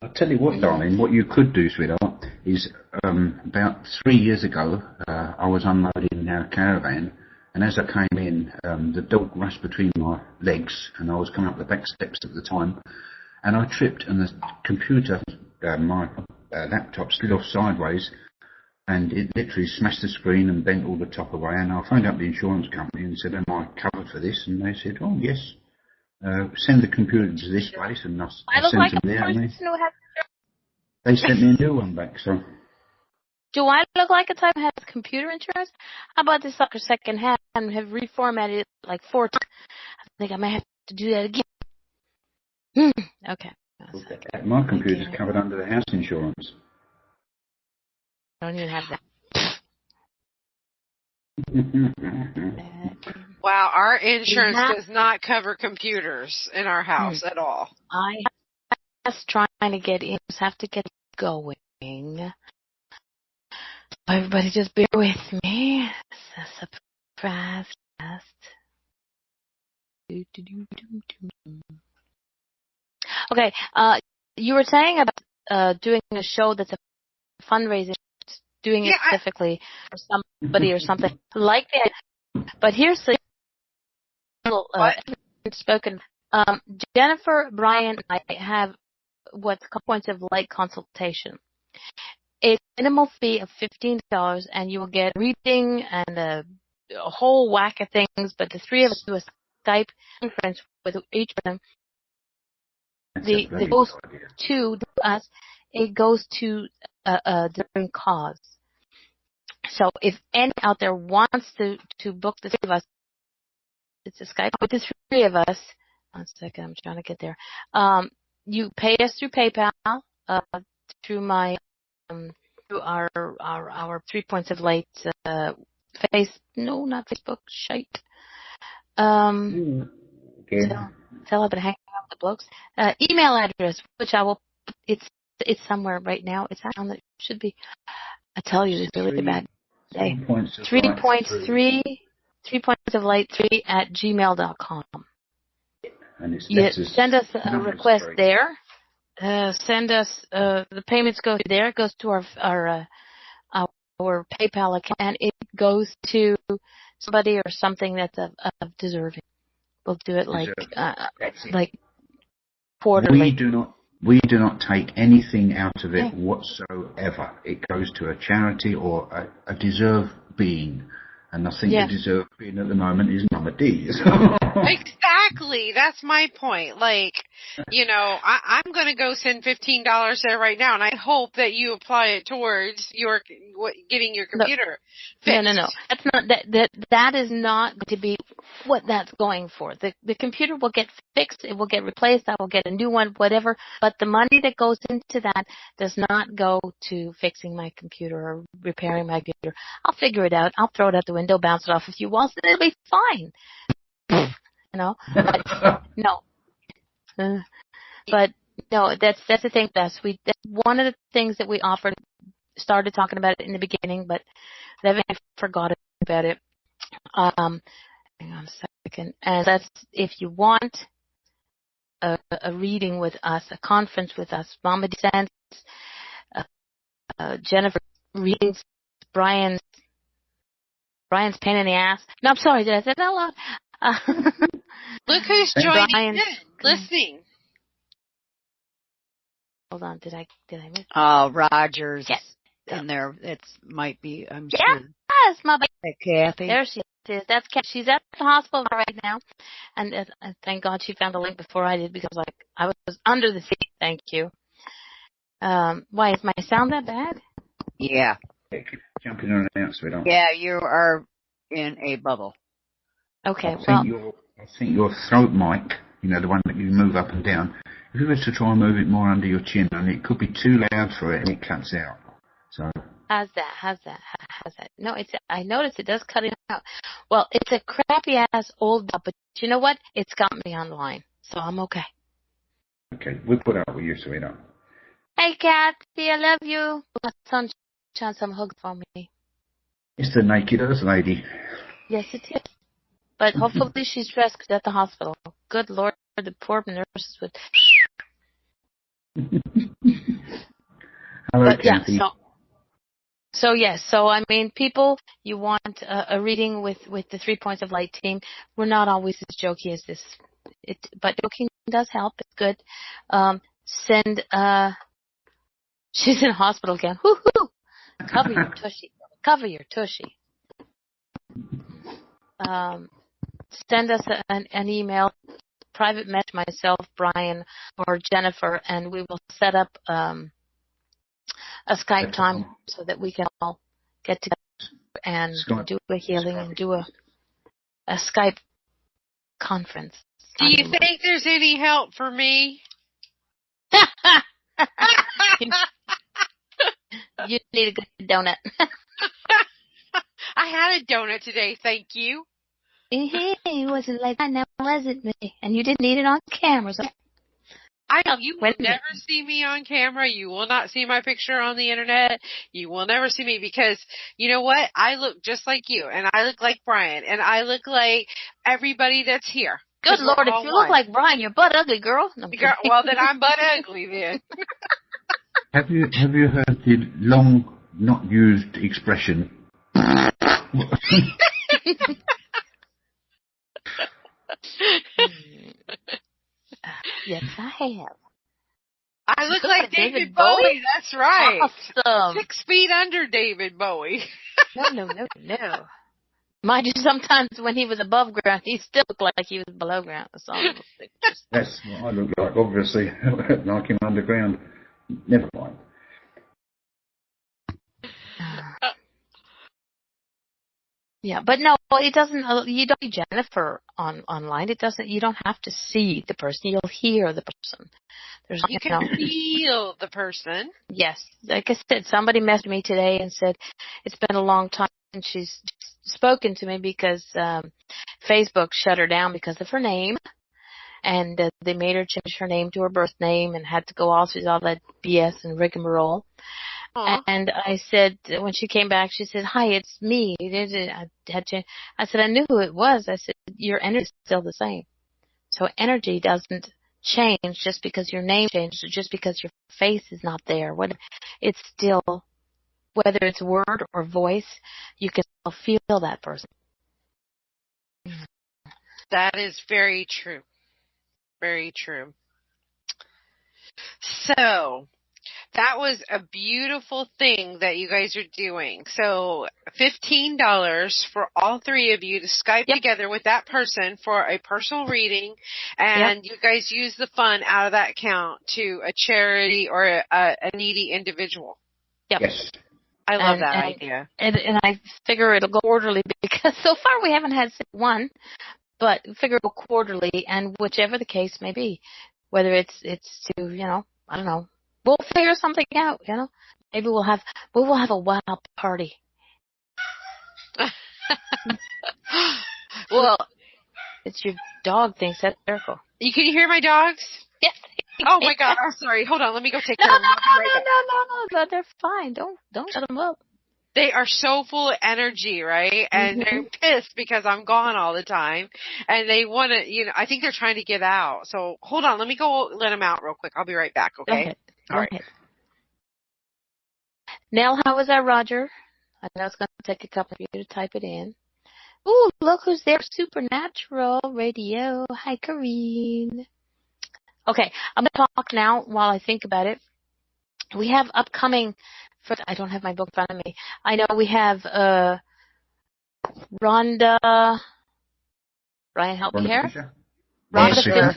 I'll tell you what, darling, what you could do, sweetheart, is about 3 years ago, I was unloading our caravan, and as I came in, the dog rushed between my legs, and I was coming up the back steps at the time, and I tripped, and the computer, my laptop slid off sideways, and it literally smashed the screen and bent all the top away, and I phoned up the insurance company and said, am I covered for this? And they said, oh, yes. Send the computer to this place, and I sent them there. They sent me a new one back, so... Do I look like a type who has computer insurance? How about this sucker second hand and have reformatted it like 4 times? I think I may have to do that again. Okay. My computer's covered under the house insurance. I don't even have that. Wow, our insurance does not cover computers in our house at all. I was trying to get in. Just have to get going. Everybody just bear with me. It's a surprise test. Okay, you were saying about doing a show that's a fundraising, doing it specifically for somebody or something like that. But here's the little spoken. Jennifer, Brian, and I have what's called Points of Light consultation. It's a minimal fee of $15, and you will get a reading and a whole whack of things. But the three of us do a Skype conference with each of them. It goes to us. It goes to a different cause. So if any out there wants to book the three of us, it's a Skype with the three of us. 1 second, I'm trying to get there. You pay us through PayPal, through my. Through our 3 Points of Light not Facebook, shite. Tell I've been hanging out with the blokes. Email address, which I will. It's somewhere right now. It's on the should be. I tell you, it's really bad day. 3 points of light 3 at gmail.com. And it's send us a request there. Send us the payments go there. It goes to our PayPal account, and it goes to somebody or something that's of deserving. We'll do it like quarterly. We do not take anything out of it whatsoever. It goes to a charity or a deserved being. And I think the deserved being at the moment is Mama D. Exactly. That's my point. Like, I'm going to go send $15 there right now, and I hope that you apply it towards getting your computer fixed. No. That's not that is not going to be what that's going for. The computer will get fixed. It will get replaced. I will get a new one, whatever. But the money that goes into that does not go to fixing my computer or repairing my computer. I'll figure it out. I'll throw it out the window, bounce it off a few walls, and it'll be fine. But no. But no, that's the thing. That's one of the things that we started talking about it in the beginning, but then I forgot about it. Hang on a second. And that's if you want a reading with us, a conference with us. Mama sends Jennifer readings, Brian's pain in the ass. No, I'm sorry, did I say that out loud? Look who's joining in, listening. Hold on, did I miss? Roger's. Yes. In there, might be. I'm sure. Yes, my Kathy. There she is. That's Kathy. She's at the hospital right now, and thank God she found a link before I did, because I was under the seat. Thank you. Why is my sound that bad? Yeah. Jumping on and out, sweetheart. Yeah, you are in a bubble. Okay. I think your throat mic, the one that you move up and down, if you were to try and move it more under your chin, and it could be too loud for it, and it cuts out. So. How's that? No, I noticed it does cut it out. Well, it's a crappy ass old, but you know what? It's got me online, so I'm okay. Okay, we'll put up with you, sweetheart. Hey, Kathy, I love you. Sunshine, some hugs for me. It's the Naked Earth lady. Yes, it is. But hopefully she's dressed at the hospital. Good Lord, the poor nurses would. Hello, Kathy. Yeah, so yes. So I mean, people, you want a reading with the 3 Points of Light team. We're not always as jokey as this. But joking does help. It's good. Send. She's in a hospital again. Woo-hoo! Cover your tushy. Cover your tushy. Send us an email, private message, myself, Brian, or Jennifer, and we will set up a Skype time so that we can all get together and do a healing and do a Skype conference. Do you think there's any help for me? You need a good donut. I had a donut today, thank you. It wasn't like that, now was it, me? And you didn't eat it on camera. So. You will never see me on camera. You will not see my picture on the internet. You will never see me because, you know what? I look just like you, and I look like Brian, and I look like everybody that's here. Good Lord, if you look like Brian, you're butt ugly, girl. No, well, then I'm butt ugly then. Have you heard the long not used expression? Yes, I have. I look like David Bowie. That's right. Awesome. 6 feet under David Bowie. No. Mind you, sometimes when he was above ground, he still looked like he was below ground. That's what I look like, obviously, like him underground. Never mind. Yeah, but no, it doesn't. You don't see Jennifer online. It doesn't. You don't have to see the person. You'll hear the person. You can feel the person. Yes, like I said, somebody messaged me today and said it's been a long time since she's spoken to me because Facebook shut her down because of her name, and they made her change her name to her birth name and had to go all through all that BS and rigmarole. Aww. And I said, when she came back, she said, "Hi, it's me." I said, "I knew who it was." I said, "Your energy is still the same. So energy doesn't change just because your name changed, or just because your face is not there. It's still, whether it's word or voice, you can still feel that person." That is very true. Very true. So, that was a beautiful thing that you guys are doing. So $15 for all three of you to Skype together with that person for a personal reading, and you guys use the fund out of that account to a charity or a needy individual. Yep. Yes. I love that idea. And I figure it'll go quarterly because so far we haven't had one, but figure it'll go quarterly, and whichever the case may be, whether it's to, I don't know. We'll figure something out, Maybe we'll have a wild party. Well, it's your dog thinks that's careful. Can you hear my dogs? Yes. Oh my God! I'm sorry. Hold on. Let me go take care of them. No. They're fine. Don't shut them up. They are so full of energy, right? And they're pissed because I'm gone all the time. And they want to, I think they're trying to get out. So hold on. Let me go let them out real quick. I'll be right back, okay? Go ahead. Nell, how was that, Roger? I know it's going to take a couple of you to type it in. Ooh, look who's there. Supernatural Radio. Hi, Kareen. Okay, I'm going to talk now while I think about it. We have upcoming, I don't have my book in front of me. I know we have Rhonda, Brian, help me here. Rhonda Fisher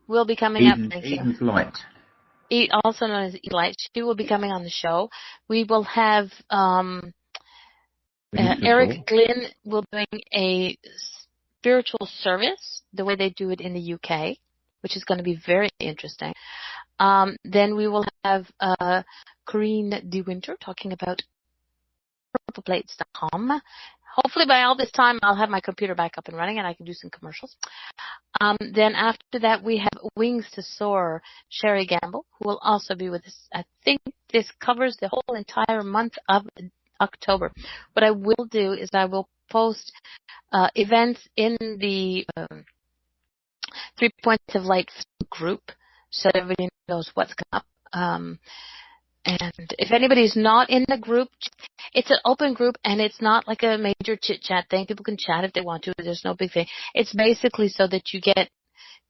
will be coming up. Eden's Light. Also known as Light. She will be coming on the show. We will have Eric Glynn will be doing a spiritual service, the way they do it in the UK, which is going to be very interesting. Then we will have Corrine DeWinter talking about purpleplates.com. Hopefully by all this time I'll have my computer back up and running and I can do some commercials. Then after that we have Wings to Soar, Sherry Gamble, who will also be with us. I think this covers the whole entire month of October. What I will do is I will post events in the 3 Points of Light group so everybody knows what's coming up. And if anybody's not in the group, it's an open group and it's not like a major chit-chat thing. People can chat if they want to. There's no big thing. It's basically so that you get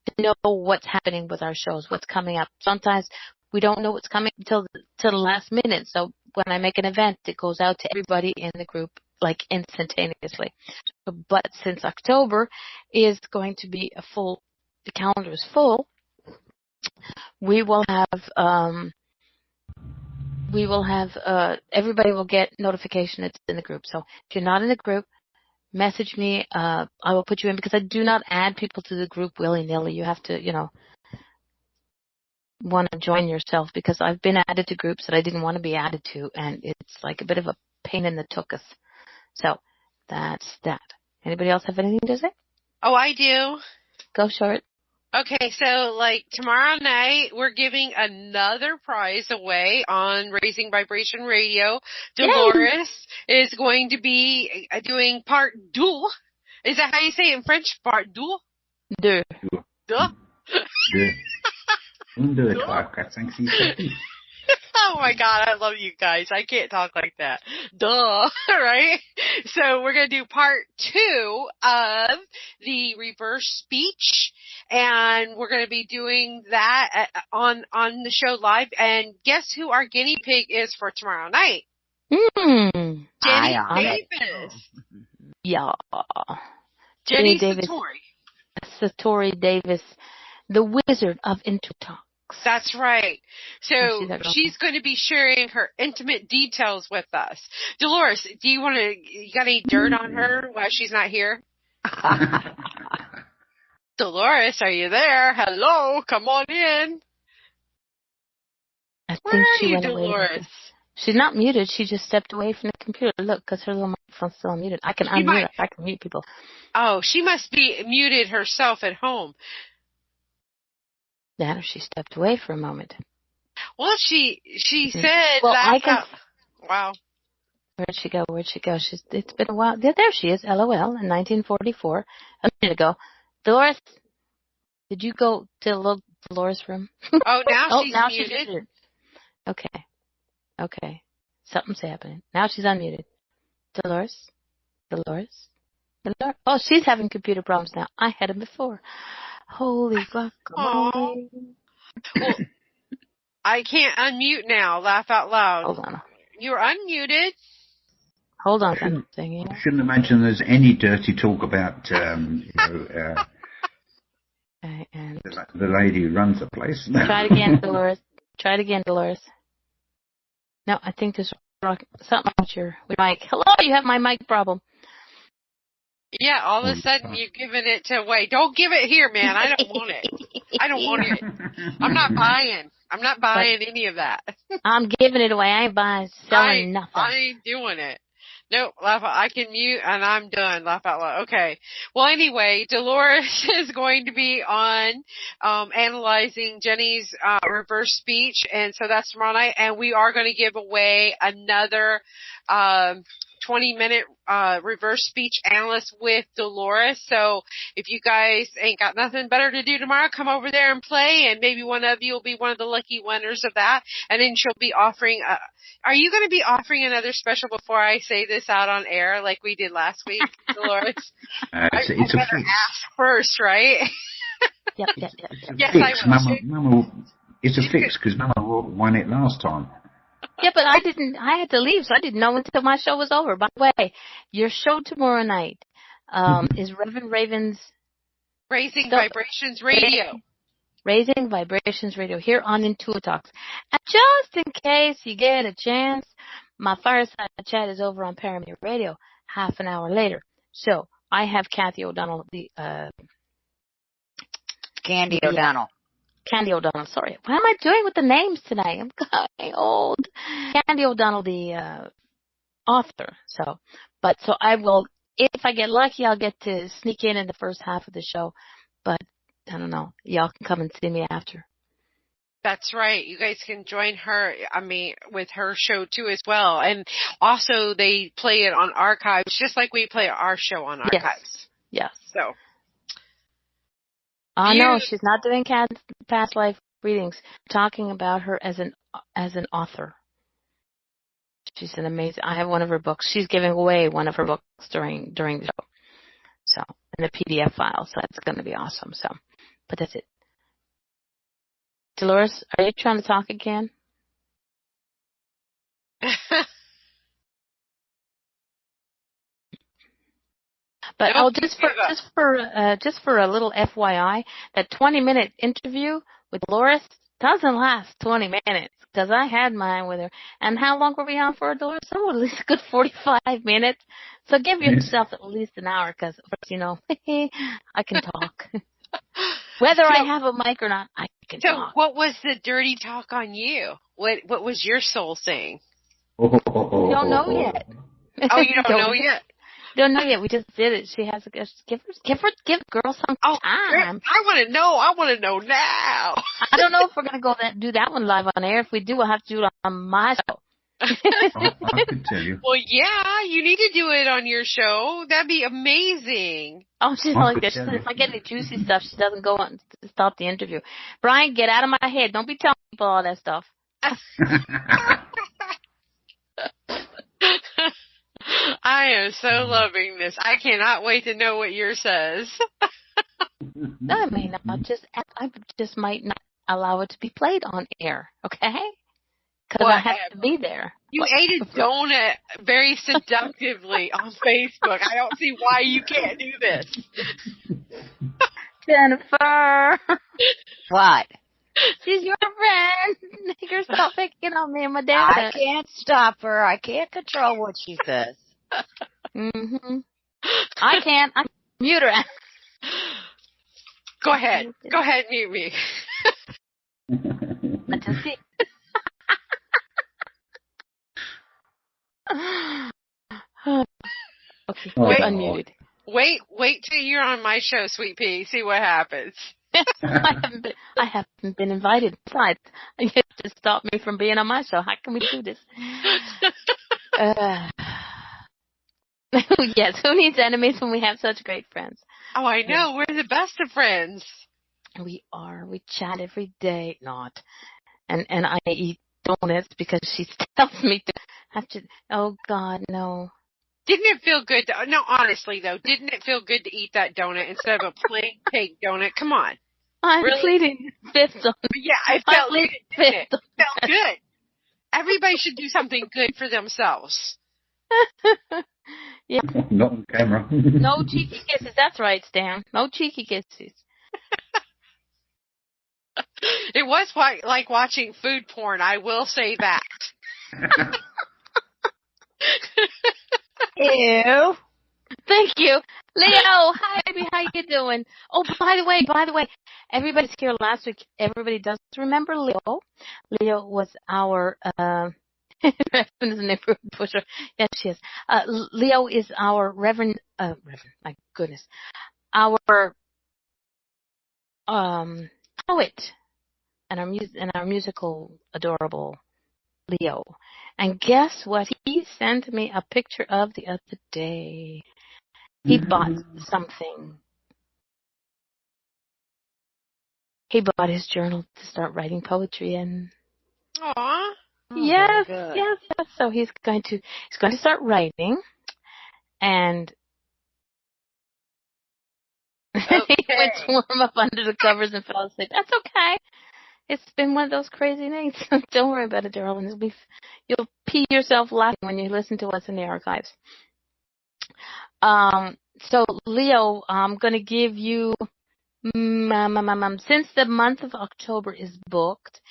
to know what's happening with our shows, what's coming up. Sometimes we don't know what's coming until the last minute. So when I make an event, it goes out to everybody in the group like instantaneously. But since October is going to be the calendar is full, we will have everybody will get notification it's in the group. So if you're not in the group, message me. I will put you in because I do not add people to the group willy-nilly. You have to, want to join yourself because I've been added to groups that I didn't want to be added to, and it's like a bit of a pain in the tuchus. So that's that. Anybody else have anything to say? Oh, I do. Go short. Okay, so like tomorrow night, we're giving another prize away on Raising Vibration Radio. Dolores is going to be doing part deux. Is that how you say it in French? Part deux? Deux. Deux? Deux. 1, 2, 3, 4, 5, 6, 7. Oh my God, I love you guys. I can't talk like that. Duh, right? So we're going to do part 2 of the reverse speech, and we're going to be doing that on the show live. And guess who our guinea pig is for tomorrow night? Jenny Davis. Yeah. Jenny Davis. Satori Davis, the wizard of IntuiTalks. That's right. So she's going to be sharing her intimate details with us. Dolores, you got any dirt on her while she's not here? Dolores, are you there? Hello, come on in. I think she went Dolores? Away. She's not muted. She just stepped away from the computer. Look, because her little microphone's still muted. I can unmute her. I can mute people. Oh, she must be muted herself at home. Yeah, she stepped away for a moment. Well, she said wow. Where'd she go? It's been a while. There she is, LOL, in 1944. A minute ago. Dolores, did you go to the little Dolores room? Oh, now she's now muted. She's muted. Okay. Something's happening. Now she's unmuted. Dolores? Oh, she's having computer problems now. I had them before. Holy guacamole. Well, I can't unmute now. Laugh out loud. Hold on. You're unmuted. Hold on. I shouldn't imagine there's any dirty talk about, the lady who runs the place. Try it again, Dolores. No, I think there's something with your mic. Hello, you have my mic problem. Yeah, all of a sudden you're giving it away. Don't give it here, man. I don't want it. I don't want it. I'm not buying any of that. I'm giving it away. I ain't selling nothing. I ain't doing it. Nope, laugh out. I can mute and I'm done. Laugh out loud. Okay. Well, anyway, Dolores is going to be on analyzing Jenny's reverse speech, and so that's tomorrow night. And we are going to give away another 20-minute reverse speech analyst with Dolores. So if you guys ain't got nothing better to do tomorrow, come over there and play, and maybe one of you will be one of the lucky winners of that. And then she'll be offering are you going to be offering another special before I say this out on air like we did last week, Dolores? It's a fix. Ask first, right? Yep. Yes, I will. Mama, it's a fix because Mama won it last time. Yeah, but I didn't. I had to leave, so I didn't know until my show was over. By the way, your show tomorrow night is Reverend-Raven's Raising Vibrations Radio. Raising Vibrations Radio here on IntuiTalks. And just in case you get a chance, my fireside chat is over on Paramount Radio half an hour later. So I have Kathy O'Donnell, Candy O'Donnell. Candy O'Donnell, sorry. What am I doing with the names tonight? I'm getting old. Candy O'Donnell, the author. So I will, if I get lucky, I'll get to sneak in the first half of the show. But I don't know. Y'all can come and see me after. That's right. You guys can join her, with her show too as well. And also they play it on archives, just like we play our show on archives. Yes. So. No, she's not doing past life readings. Talking about her as an author. She's an amazing. I have one of her books. She's giving away one of her books during the show. So in a PDF file. So that's going to be awesome. So, but that's it. Dolores, are you trying to talk again? But just for a little FYI, that 20-minute interview with Dolores doesn't last 20 minutes because I had mine with her. And how long were we on for, Dolores? Oh, at least a good 45 minutes. So give yourself at least an hour because, I can talk. Whether I have a mic or not, I can talk. So what was the dirty talk on you? What was your soul saying? You don't know yet. Oh, you don't know yet? Don't know yet. We just did it. She has give the girl some time. I want to know now. I don't know if we're gonna do that one live on air. If we do, we'll have to do it on my show. I can tell you. Well, yeah, you need to do it on your show. That'd be amazing. Oh, she's like this. If I get any juicy stuff, she doesn't go on to stop the interview. Brian, get out of my head. Don't be telling people all that stuff. I am so loving this. I cannot wait to know what yours says. I may not I just might not allow it to be played on air, okay? Because I have to be there. You ate a donut very seductively on Facebook. I don't see why you can't do this. Jennifer. What? She's your friend. Make her stop picking on me and my dad. I can't stop her. I can't control what she says. I can't. I mute her. Go ahead. Go ahead, mute me. Let us see. Okay, unmuted. Wait till you're on my show, Sweet Pea. See what happens. I haven't been invited. Besides, you have to stop me from being on my show. How can we do this? Yes, who needs enemies when we have such great friends? Oh, I know. We're the best of friends. We are. We chat every day. Not. And I eat donuts because she tells me to have to. Oh, God, no. Didn't it feel good? No, honestly, though, didn't it feel good to eat that donut instead of a plain cake donut? Come on. I'm pleading fifth on. Yeah, it felt good. It felt good. Everybody should do something good for themselves. Yeah. Not on camera. No cheeky kisses. That's right, Stan. No cheeky kisses. It was like watching food porn. I will say that. Ew. Thank you. Leo, hi baby, how you doing? Oh, by the way, everybody's here last week. Everybody does remember Leo. Leo was our Reverend is a neighborhood pusher. Yes, she is. Leo is our Reverend, my goodness, our poet and our musical adorable Leo. And guess what? He sent me a picture of the other day. He bought something. He bought his journal to start writing poetry in. Aww. Yes. So he's going to start writing, and he went to warm up under the covers and fell asleep. That's okay. It's been one of those crazy nights. Don't worry about it, darling. You'll pee yourself laughing when you listen to us in the archives. So Leo, I'm going to give you, since the month of October is booked,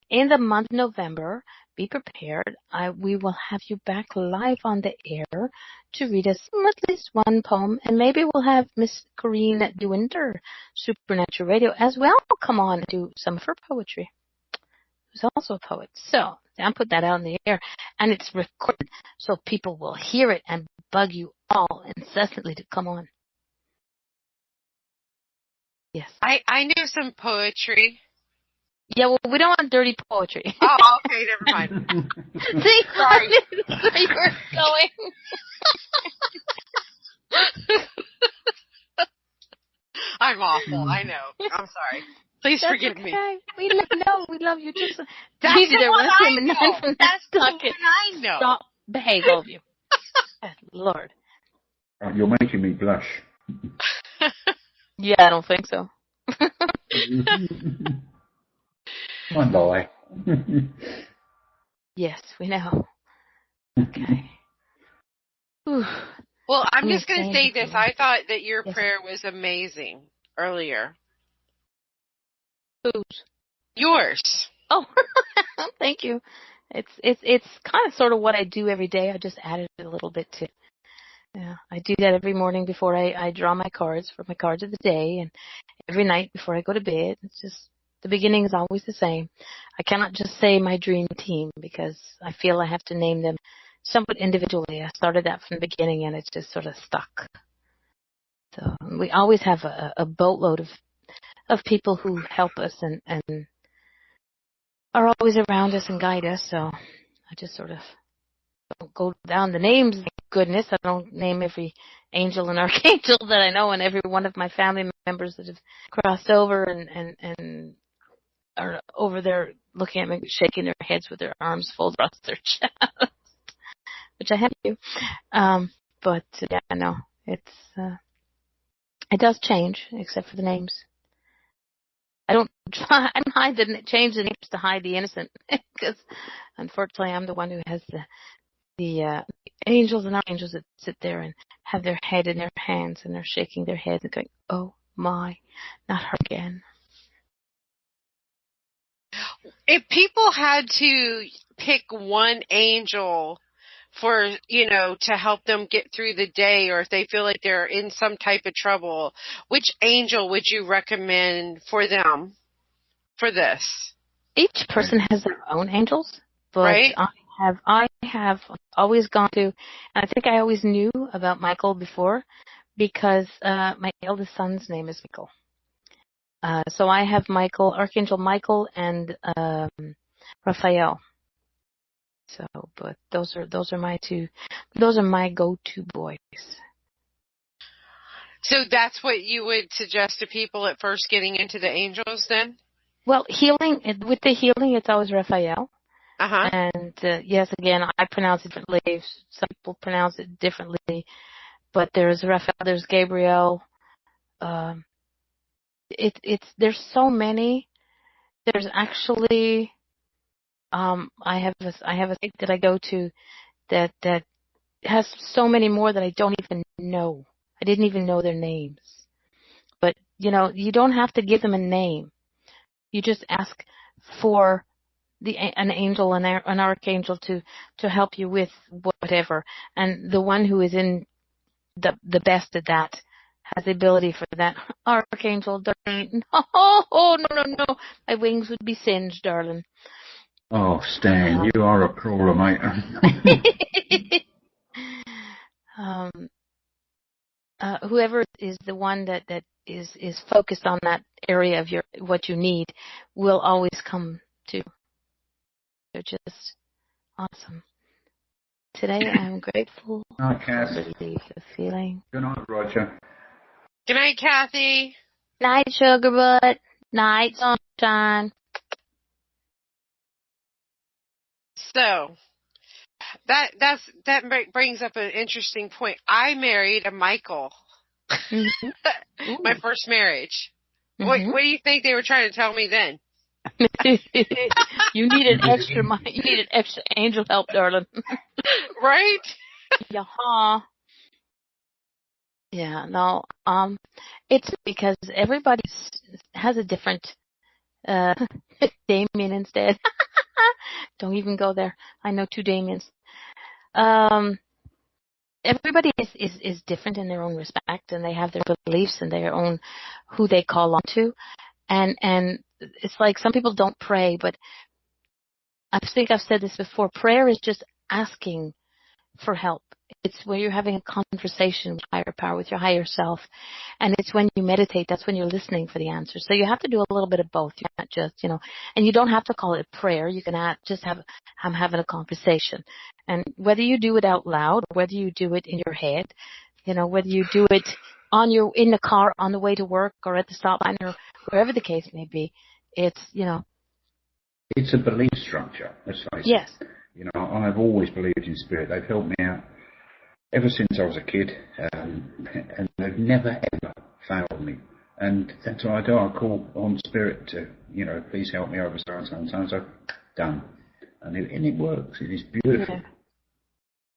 in the month of November, be prepared. We will have you back live on the air to read us at least one poem, and maybe we'll have Miss Corrine DeWinter, Supernatural Radio, as well, come on and do some of her poetry. Who's also a poet. So I'll put that out in the air, and it's recorded, so people will hear it and bug you all incessantly to come on. Yes. I knew some poetry. Yeah, well, we don't want dirty poetry. Oh, okay, never mind. See, sorry. Where you were going. I'm awful. I know. I'm sorry. Please forgive me. We know. We love you. Just that's leave you there one I him know. and from That's the one I know. Stop. Behave, all of you. Lord. You're making me blush. Yeah, I don't think so. One lie. Yes, we know. Okay. Well, I'm just going to say this. I thought that your prayer was amazing earlier. Whose? Yours. Oh, thank you. It's kind of sort of what I do every day. I just added a little bit to. Yeah, I do that every morning before I draw my cards for my cards of the day, and every night before I go to bed. It's just the beginning is always the same. I cannot just say my dream team because I feel I have to name them somewhat individually. I started that from the beginning, and it's just sort of stuck. So we always have a boatload of people who help us and are always around us and guide us. So I just sort of don't go down the names. Thank goodness, I don't name every angel and archangel that I know, and every one of my family members that have crossed over and are over there looking at me, shaking their heads with their arms folded across their chest, which I have to do. But yeah, no, it does change, except for the names. I don't change the names to hide the innocent, because unfortunately I'm the one who has the angels and archangels that sit there and have their head in their hands and they're shaking their heads and going, oh my, not her again. If people had to pick one angel for, to help them get through the day, or if they feel like they're in some type of trouble, which angel would you recommend for them for this? Each person has their own angels, but right? I have always gone to, and I think I always knew about Michael before because my eldest son's name is Michael. So I have Michael, Archangel Michael, and Raphael. So, but those are my two. Those are my go-to boys. So that's what you would suggest to people at first getting into the angels, then? Well, with the healing, it's always Raphael. Uh-huh. And yes, again, I pronounce it differently. Some people pronounce it differently, but there's Raphael, there's Gabriel. There's so many. There's actually, I have a site that I go to that has so many more that I don't even know. I didn't even know their names. But you don't have to give them a name. You just ask for an angel, an archangel to help you with whatever. And the one who is in the best at that has the ability for that. Archangel, darling. Oh, no. My wings would be singed, darling. Oh, Stan, you are a crawler, mate. Whoever is the one that is focused on that area of what you need will always come to. They're just awesome. Today I'm grateful Night, Cass. for the feeling. Good night, Roger. Good night, Kathy. Night, sugar butt. Night, sunshine. So that brings up an interesting point. I married a Michael. Mm-hmm. My first marriage. Mm-hmm. What do you think they were trying to tell me then? You needed extra angel help, darling. Right? Yeah. Yeah, no. It's because everybody has a different Damien instead. Don't even go there. I know 2 Damiens. Everybody is different in their own respect, and they have their beliefs and their own who they call on to. And it's like some people don't pray, but I think I've said this before. Prayer is just asking for help. It's where you're having a conversation with higher power, with your higher self. And it's when you meditate, that's when you're listening for the answers. So you have to do a little bit of both. You can't just, and you don't have to call it prayer. You can just I'm having a conversation. And whether you do it out loud, or whether you do it in your head, whether you do it in the car on the way to work or at the stop line or wherever the case may be, it's. It's a belief structure, let's face yes. it. I've always believed in spirit. They've helped me out ever since I was a kid, and they've never, ever failed me. And that's what I do. I call on spirit to, please help me over so-and-so and so-and-so. Done. And it works. It is beautiful. Yeah.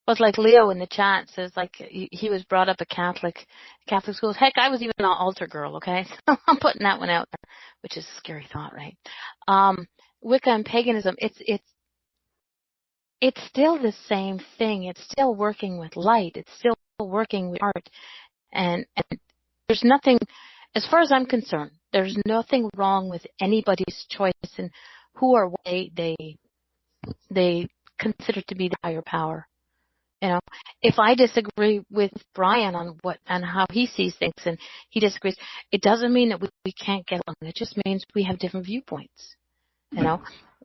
Well, it's like Leo in the chat says, like, he was brought up a Catholic schools. Heck, I was even an altar girl, okay? So I'm putting that one out there, which is a scary thought, right? Wicca and paganism, it's still the same thing. It's still working with light. It's still working with art. And there's nothing, as far as I'm concerned, there's nothing wrong with anybody's choice in who or what they consider to be the higher power. If I disagree with Brian on how he sees things and he disagrees, it doesn't mean that we can't get along. It just means we have different viewpoints.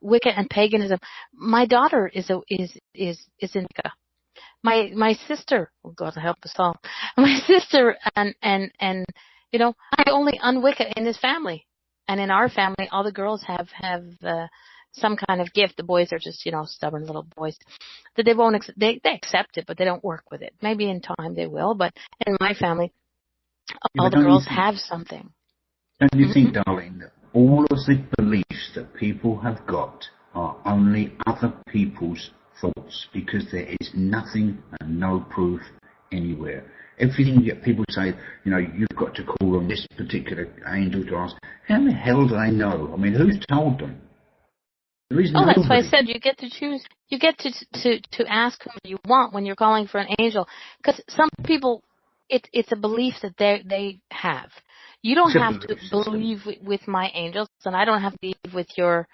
Wicca and paganism. My daughter is in Wicca. My sister, oh God help us all. My sister and I only un-Wicca in his family, and in our family, all the girls have some kind of gift. The boys are just stubborn little boys that they won't they accept it, but they don't work with it. Maybe in time they will, but in my family, all the girls have something. Don't you think, darling, that all of the beliefs that people have got are only other people's thoughts, because there is nothing and no proof anywhere. Everything that people say, you've got to call on this particular angel to ask, how the hell do they know? I mean, who's told them? There is nobody. That's why I said you get to choose. You get to ask who you want when you're calling for an angel, because some people, it's a belief that they have. You don't have to believe with my angels, and I don't have to believe with your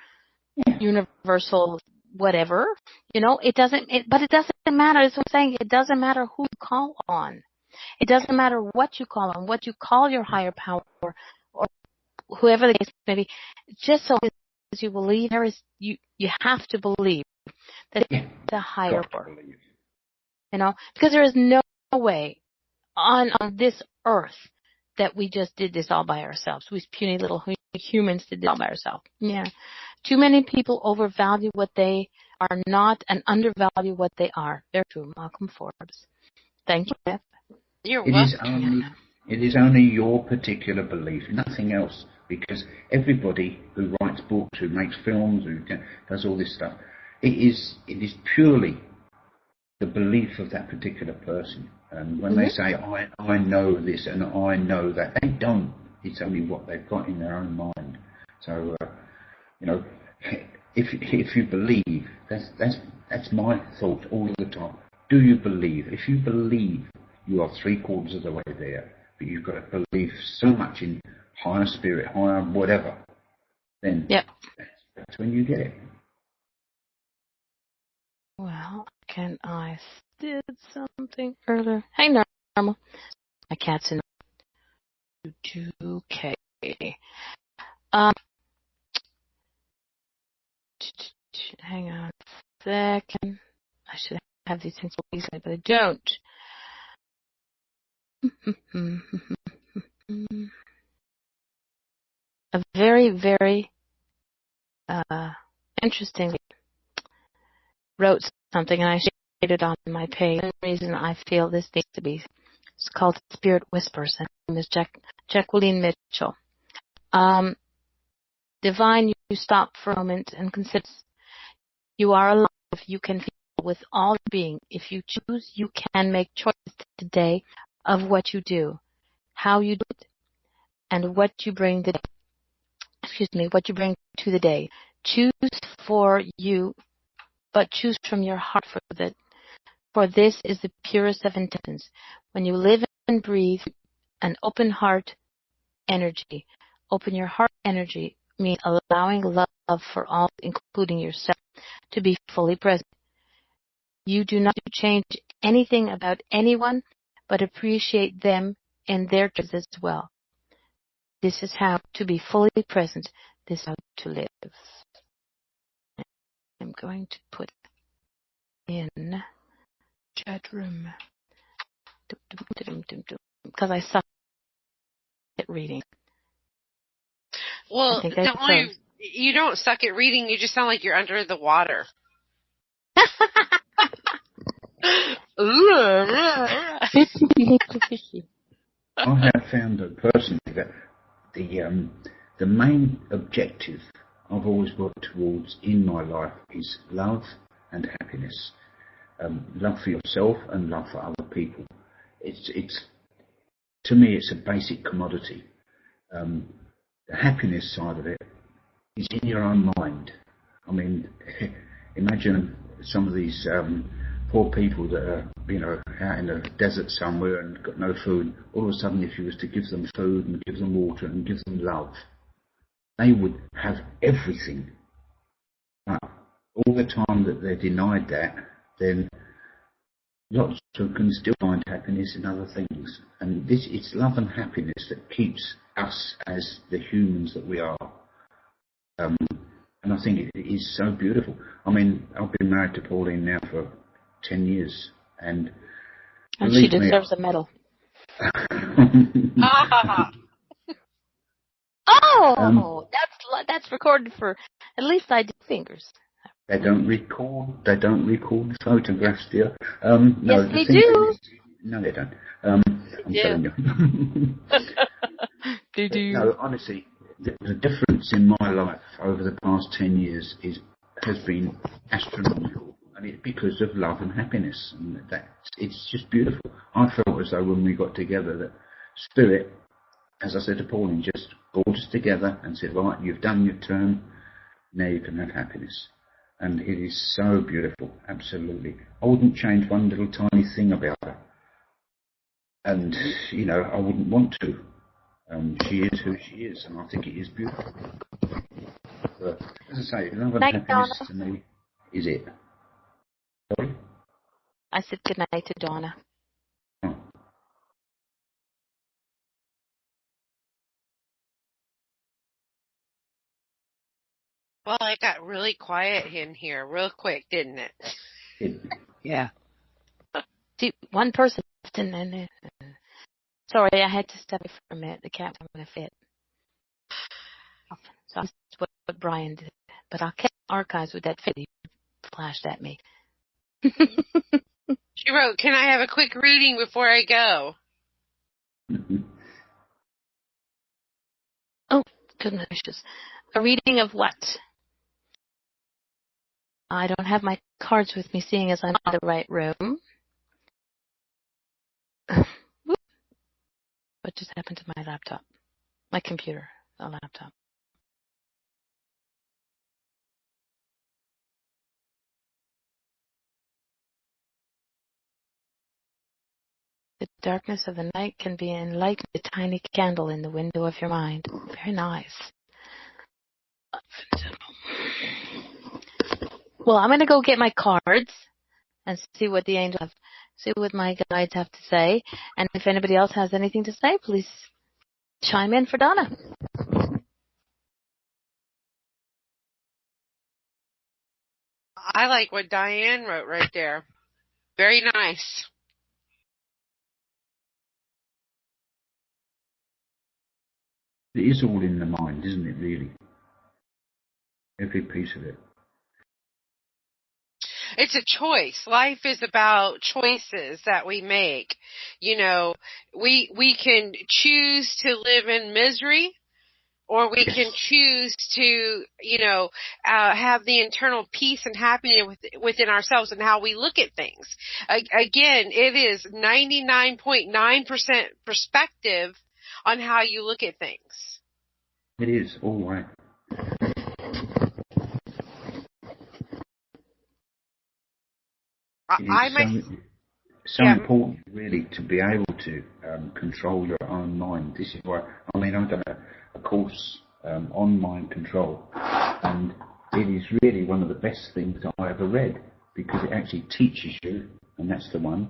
universal whatever. It doesn't matter. That's what I'm saying. It doesn't matter who you call on. It doesn't matter what you call on, what you call your higher power or whoever the case may be. Just so as you believe, you have to believe that it's a higher power. Because there is no way on this earth that we just did this all by ourselves. We puny little humans did this all by ourselves. Yeah. Too many people overvalue what they are not and undervalue what they are. They're true. Malcolm Forbes. Thank you, Beth. You're welcome. It is only your particular belief, nothing else. Because everybody who writes books, who makes films, who does all this stuff, it is purely the belief of that particular person. And when they say, I know this and I know that, they don't. It's only what they've got in their own mind. So, if you believe, that's my thought all the time. Do you believe? If you believe, you are 3/4 of the way there. But you've got to believe so much in higher spirit, higher whatever. Then that's when you get it. Well, can I did something earlier? Hey, Normal. My cat's in 2K. Hang on a second. I should have these things easily, but I don't. A very, very interesting wrote something, and I shared it on my page. The reason I feel this needs to be, it's called Spirit Whispers, and her name is Jacqueline Mitchell. Divine, you stop for a moment and consider you are alive. You can feel with all your being. If you choose, you can make choices today of what you do, how you do it, and what you bring the day. What you bring to the day. Choose for you, but choose from your heart for that. For this is the purest of intentions. When you live and breathe an open heart energy, open your heart energy means allowing love for all, including yourself, to be fully present. You do not change anything about anyone, but appreciate them and their choices as well. This is how to be fully present. This is how to live. I'm going to put in chat room because I suck at reading. Well, you don't suck at reading. You just sound like you're under the water. I have found personally that the main objective I've always worked towards in my life is love and happiness. Love for yourself and love for other people. It's to me, it's a basic commodity. The happiness side of it is in your own mind. I mean, imagine some of these poor people that are, out in the desert somewhere and got no food. All of a sudden, if you was to give them food and give them water and give them love, they would have everything. But all the time that they're denied that, then lots of them can still find happiness in other things. And it's love and happiness that keeps us as the humans that we are. And I think it is so beautiful. I mean, I've been married to Pauline now for 10 years. And she deserves a medal. Oh, that's recorded for, at least I did fingers. They don't record photographs, dear. No, yes, they do. No, they don't. I'm telling you. They do. No, honestly, the difference in my life over the past 10 years has been astronomical, and it's because of love and happiness, and it's just beautiful. I felt as though when we got together that Spirit, as I said to Pauline, just brought us together and said, right, you've done your turn, now you can have happiness. And it is so beautiful, absolutely. I wouldn't change one little tiny thing about her. And, I wouldn't want to. She is who she is, and I think it is beautiful. But, as I say, love and happiness to me is it. Sorry? I said goodnight to Donna. Oh. Well, it got really quiet in here real quick, didn't it? Yeah. See, one person and sorry, I had to step away for a minute. The cat was going to fit. So that's what Brian did. But I'll keep archives with that fit. He flashed at me. She wrote, "Can I have a quick reading before I go?" Oh, goodness gracious. A reading of what? I don't have my cards with me, seeing as I'm in the right room. What just happened to my laptop? My computer, the laptop. The darkness of the night can be enlightened with a tiny candle in the window of your mind. Very nice. Well, I'm going to go get my cards and see what the angels have, see what my guides have to say. And if anybody else has anything to say, please chime in for Donna. I like what Diane wrote right there. Very nice. It is all in the mind, isn't it, really? Every piece of it. It's a choice. Life is about choices that we make. You know, we can choose to live in misery, or we can choose to, have the internal peace and happiness within ourselves and how we look at things. Again, it is 99.9% perspective on how you look at things. It is, all right. It is so important, really, to be able to control your own mind. This is why, I've done a course on mind control, and it is really one of the best things I ever read, because it actually teaches you, and that's the one,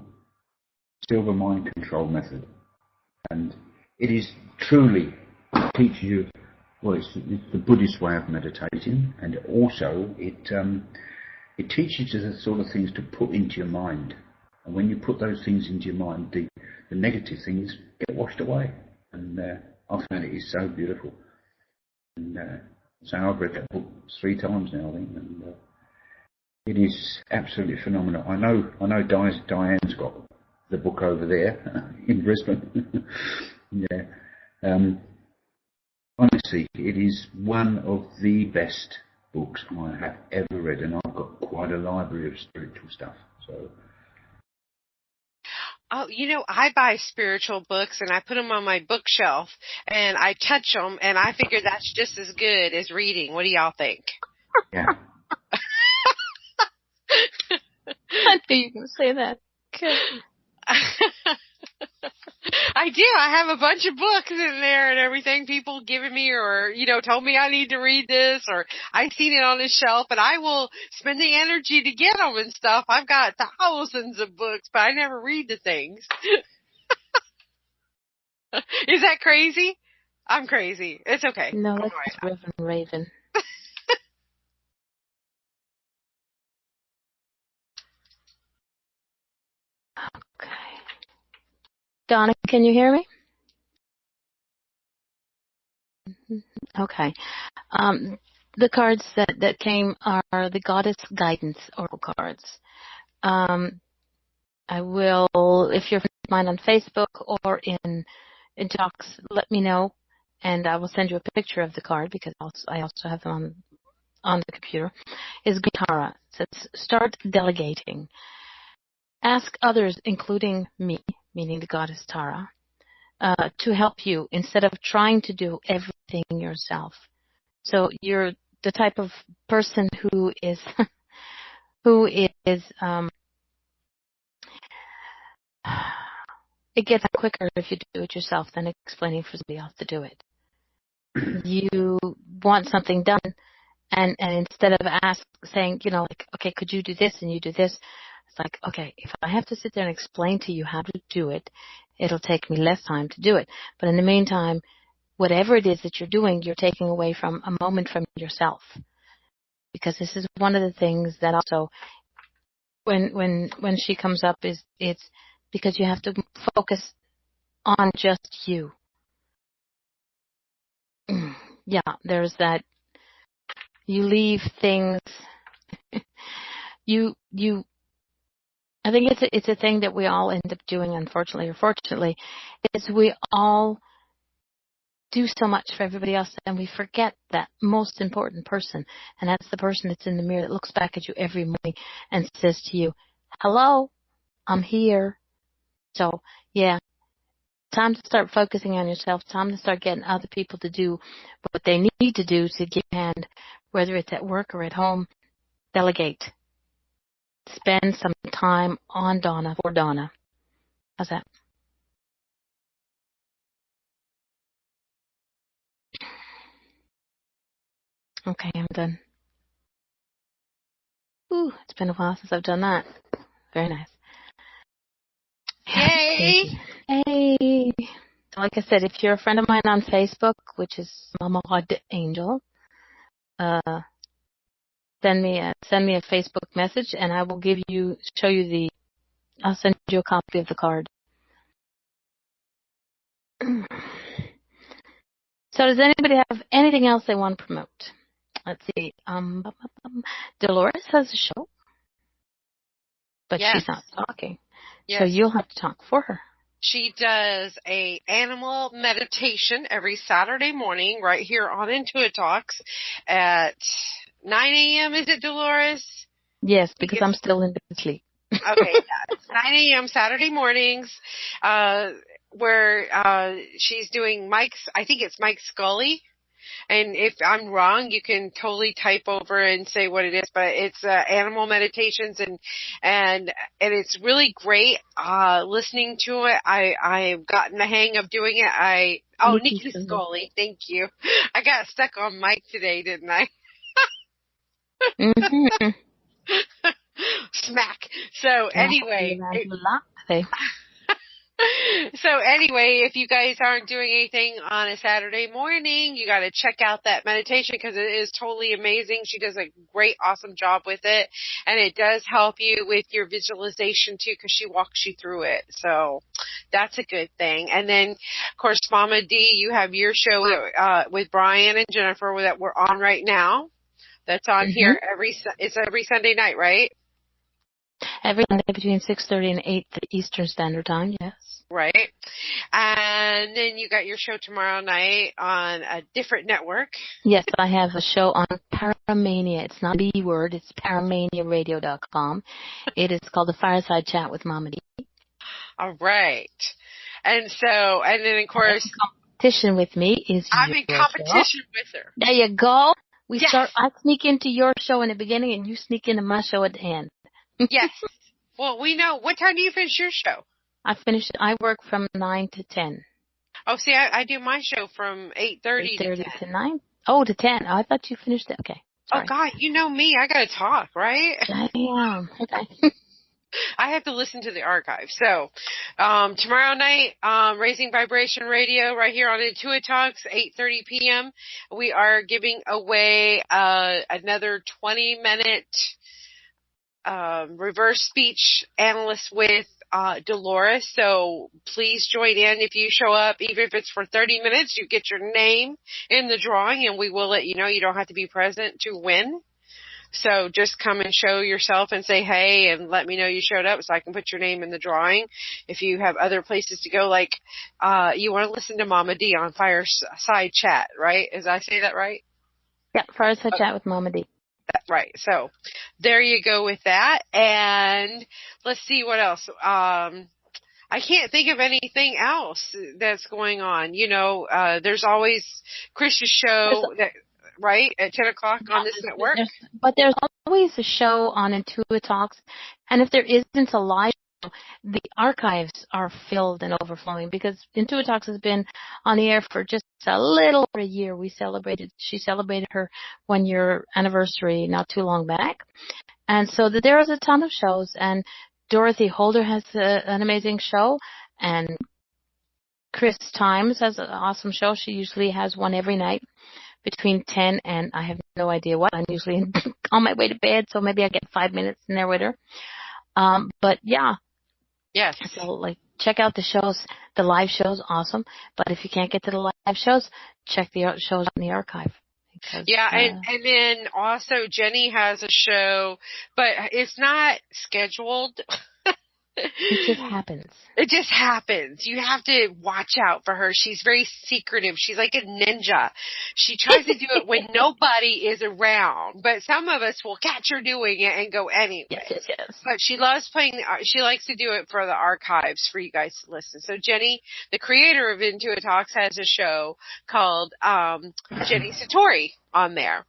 Silver Mind Control Method. And it is truly, it teaches you, well, it's the Buddhist way of meditating, and also it teaches you the sort of things to put into your mind. And when you put those things into your mind, the negative things get washed away. And I found it is so beautiful. And so I've read that book 3 times now, I think. And it is absolutely phenomenal. I know Diane's got the book over there in Brisbane. Yeah. Honestly, it is one of the best books I have ever read, and I've got quite a library of spiritual stuff. So. Oh, I buy spiritual books and I put them on my bookshelf and I touch them, and I figure that's just as good as reading. What do y'all think? Yeah. I knew you were going to say that. Good. I do. I have a bunch of books in there and everything. People giving me, or, told me I need to read this, or I seen it on the shelf, and I will spend the energy to get them and stuff. I've got thousands of books, but I never read the things. Is that crazy? I'm crazy. It's okay. No, that's Reverend-Raven. Okay. Donna, can you hear me? Okay. The cards that came are the Goddess Guidance Oracle cards. I will, if you're mine on Facebook or in IntuiTalks, let me know, and I will send you a picture of the card, because I also have them on the computer. Is Tara. It says, start delegating. Ask others, including me, meaning the goddess Tara, to help you instead of trying to do everything yourself. So you're the type of person who is it gets quicker if you do it yourself than explaining for somebody else to do it. You want something done, and instead of saying, okay, could you do this and you do this? It's like, okay, if I have to sit there and explain to you how to do it, it'll take me less time to do it. But in the meantime, whatever it is that you're doing, you're taking away from a moment from yourself. Because this is one of the things that also, when she comes up, it's because you have to focus on just you. Yeah, there's that. You leave things. I think it's a thing that we all end up doing, unfortunately or fortunately, is we all do so much for everybody else, and we forget that most important person, and that's the person that's in the mirror that looks back at you every morning and says to you, hello, I'm here. So, yeah, time to start focusing on yourself, time to start getting other people to do what they need to do to give a hand, whether it's at work or at home. Delegate. Spend some time on Donna, for Donna. How's that? Okay, I'm done. Ooh, it's been a while since I've done that. Very nice. Yay! Hey. Like I said, if you're a friend of mine on Facebook, which is Mama Rod Angel, send me a Facebook message, and I will I'll send you a copy of the card. So does anybody have anything else they want to promote? Let's see. Dolores has a show, but yes. she's not talking. Yes. So you'll have to talk for her. She does a animal meditation every Saturday morning right here on IntuiTalks at 9 a.m. Is it, Dolores? Yes, because I'm still in sleep. Okay, it's 9 a.m. Saturday mornings, where she's doing I think it's Mike Scully. And if I'm wrong, you can totally type over and say what it is, but it's animal meditations and it's really great listening to it. I've gotten the hang of doing it. Nikki Scully, thank you. I got stuck on Mike today, didn't I? Mm-hmm. Smack. So anyway. So anyway, if you guys aren't doing anything on a Saturday morning, you got to check out that meditation because it is totally amazing. She does a great, awesome job with it. And it does help you with your visualization too because she walks you through it. So that's a good thing. And then, of course, Mama D, you have your show with Brian and Jennifer that we're on right now. That's on here it's every Sunday night, right? Every Sunday between 6:30 and 8 Eastern Standard Time, yes. Right. And then you got your show tomorrow night on a different network. Yes, I have a show on Paramania. It's not a B word. It's paramaniaradio.com. It is called The Fireside Chat with Mama D. All right. And then, of course, competition with me is I'm in competition with her. There you go. I sneak into your show in the beginning, and you sneak into my show at the end. Yes. Well, we know. What time do you finish your show? I work from 9 to 10. Oh, see, I do my show from 8:30 to 10. To 9? Oh, to 10. Oh, I thought you finished it. Okay. Sorry. Oh, God, you know me. I got to talk, right? I am. Okay. I have to listen to the archive. So, tomorrow night, Raising Vibration Radio right here on IntuiTalks, 8:30 p.m. We are giving away, another 20-minute, reverse speech analyst with, Dolores. So please join in if you show up, even if it's for 30 minutes, you get your name in the drawing and we will let you know. You don't have to be present to win. So just come and show yourself and say hey and let me know you showed up so I can put your name in the drawing. If you have other places to go, like, you want to listen to Mama D on Fireside Chat, right? Did I say that right? Yeah, Fireside Chat with Mama D. Right. So there you go with that. And let's see what else. I can't think of anything else that's going on. You know, there's always Chris's show right, at 10 o'clock on this network. But there's always a show on IntuiTalks. And if there isn't a live show, the archives are filled and overflowing because IntuiTalks has been on the air for just a little over a year. She celebrated her 1-year anniversary not too long back. And so there is a ton of shows. And Dorothy Holder has an amazing show. And Chris Times has an awesome show. She usually has one every night between 10 and I have no idea what. I'm usually on my way to bed, so maybe I get 5 minutes in there with her. But yeah. Yes. So check out the shows. The live shows, awesome. But if you can't get to the live shows, check the shows in the archive. Because, and then also Jenny has a show, but it's not scheduled. It just happens. It just happens. You have to watch out for her. She's very secretive. She's like a ninja. She tries to do it when nobody is around, but some of us will catch her doing it and go anyway. Yes. But she loves playing. She likes to do it for the archives for you guys to listen. So Jenny, the creator of IntuiTalks, has a show called Jenny Satori on there.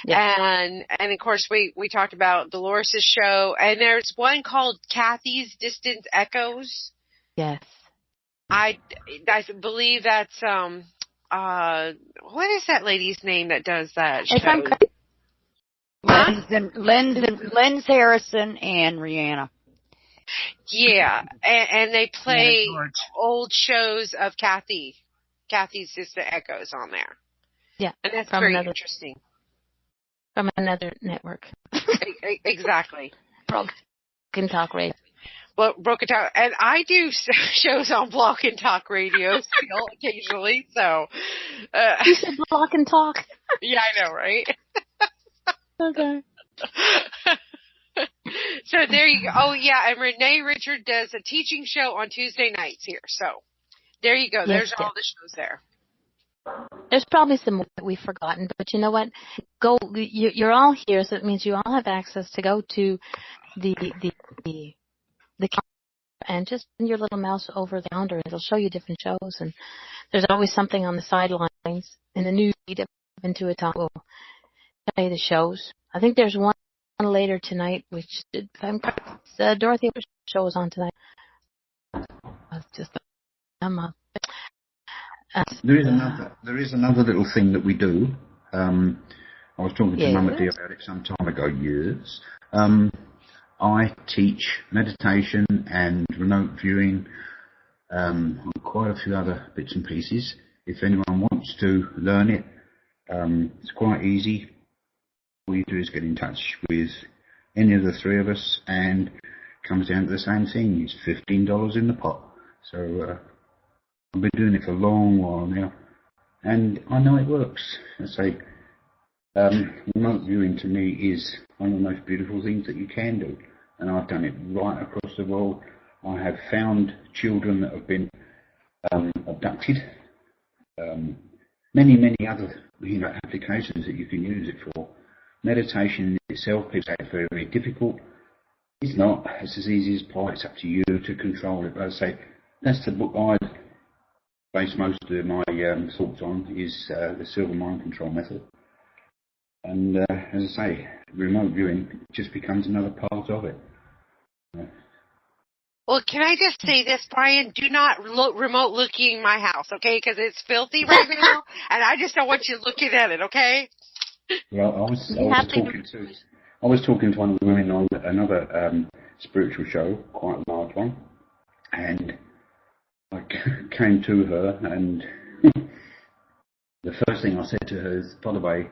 Yes. And of course we talked about Dolores' show, and there's one called Kathy's Distant Echoes. Yes. I believe that's what is that lady's name that does that show? If I'm Lynn's Harrison and Rihanna. Yeah, and they play old shows of Kathy. Kathy's Sister Echoes on there. Yeah, and that's very interesting. From another network. Exactly. Broken Talk Radio. Well, Broken Talk, and I do shows on Blog and Talk Radio still occasionally. So you said Blog and Talk. Yeah, I know, right? Okay. So there you go. Oh yeah, and Renee Richard does a teaching show on Tuesday nights here. So there you go. There's all the shows there. There's probably some more that we've forgotten, but you know what? You're all here, so it means you all have access to go to the and just send your little mouse over the calendar. It'll show you different shows, and there's always something on the sidelines in the news feed of IntuiTalks will tell you the shows. I think there's one later tonight, which Dorothy show is on tonight. There is another little thing that we do. I was talking to Mama D about it some time ago. Years. I teach meditation and remote viewing, and quite a few other bits and pieces. If anyone wants to learn it, it's quite easy. All you do is get in touch with any of the three of us, and it comes down to the same thing. It's $15 in the pot. So I've been doing it for a long while now, and I know it works. I say, remote viewing to me is one of the most beautiful things that you can do, and I've done it right across the world. I have found children that have been abducted. Many other applications that you can use it for. Meditation in itself, people say it's very, very difficult. It's not. It's as easy as pie. It's up to you to control it. But I say that's the book I base most of my thoughts on, is the Silver Mind Control Method. And as I say, remote viewing just becomes another part of it. Well, can I just say this, Brian? Do not remote looking my house, okay? Because it's filthy right now, and I just don't want you looking at it, okay? Well, I was talking to one of the women on another spiritual show, quite a large one, and I came to her, and the first thing I said to her is, by the way,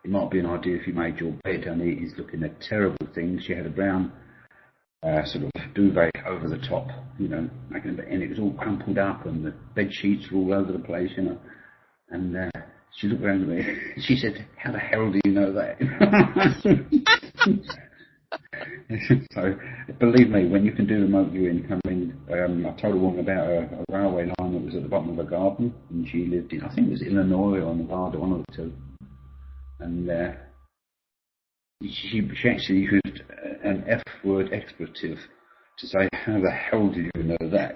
it might be an idea if you made your bed, and it is looking at terrible things. She had a brown sort of duvet over the top, and it was all crumpled up, and the bed sheets were all over the place, and she looked around at me. She said, "How the hell do you know that?" So, believe me, when you can do remote viewing, I told a woman about a railway line that was at the bottom of a garden, and she lived in, I think it was Illinois or Nevada, one of the two. And she actually used an F-word expletive to say, "How the hell do you know that?"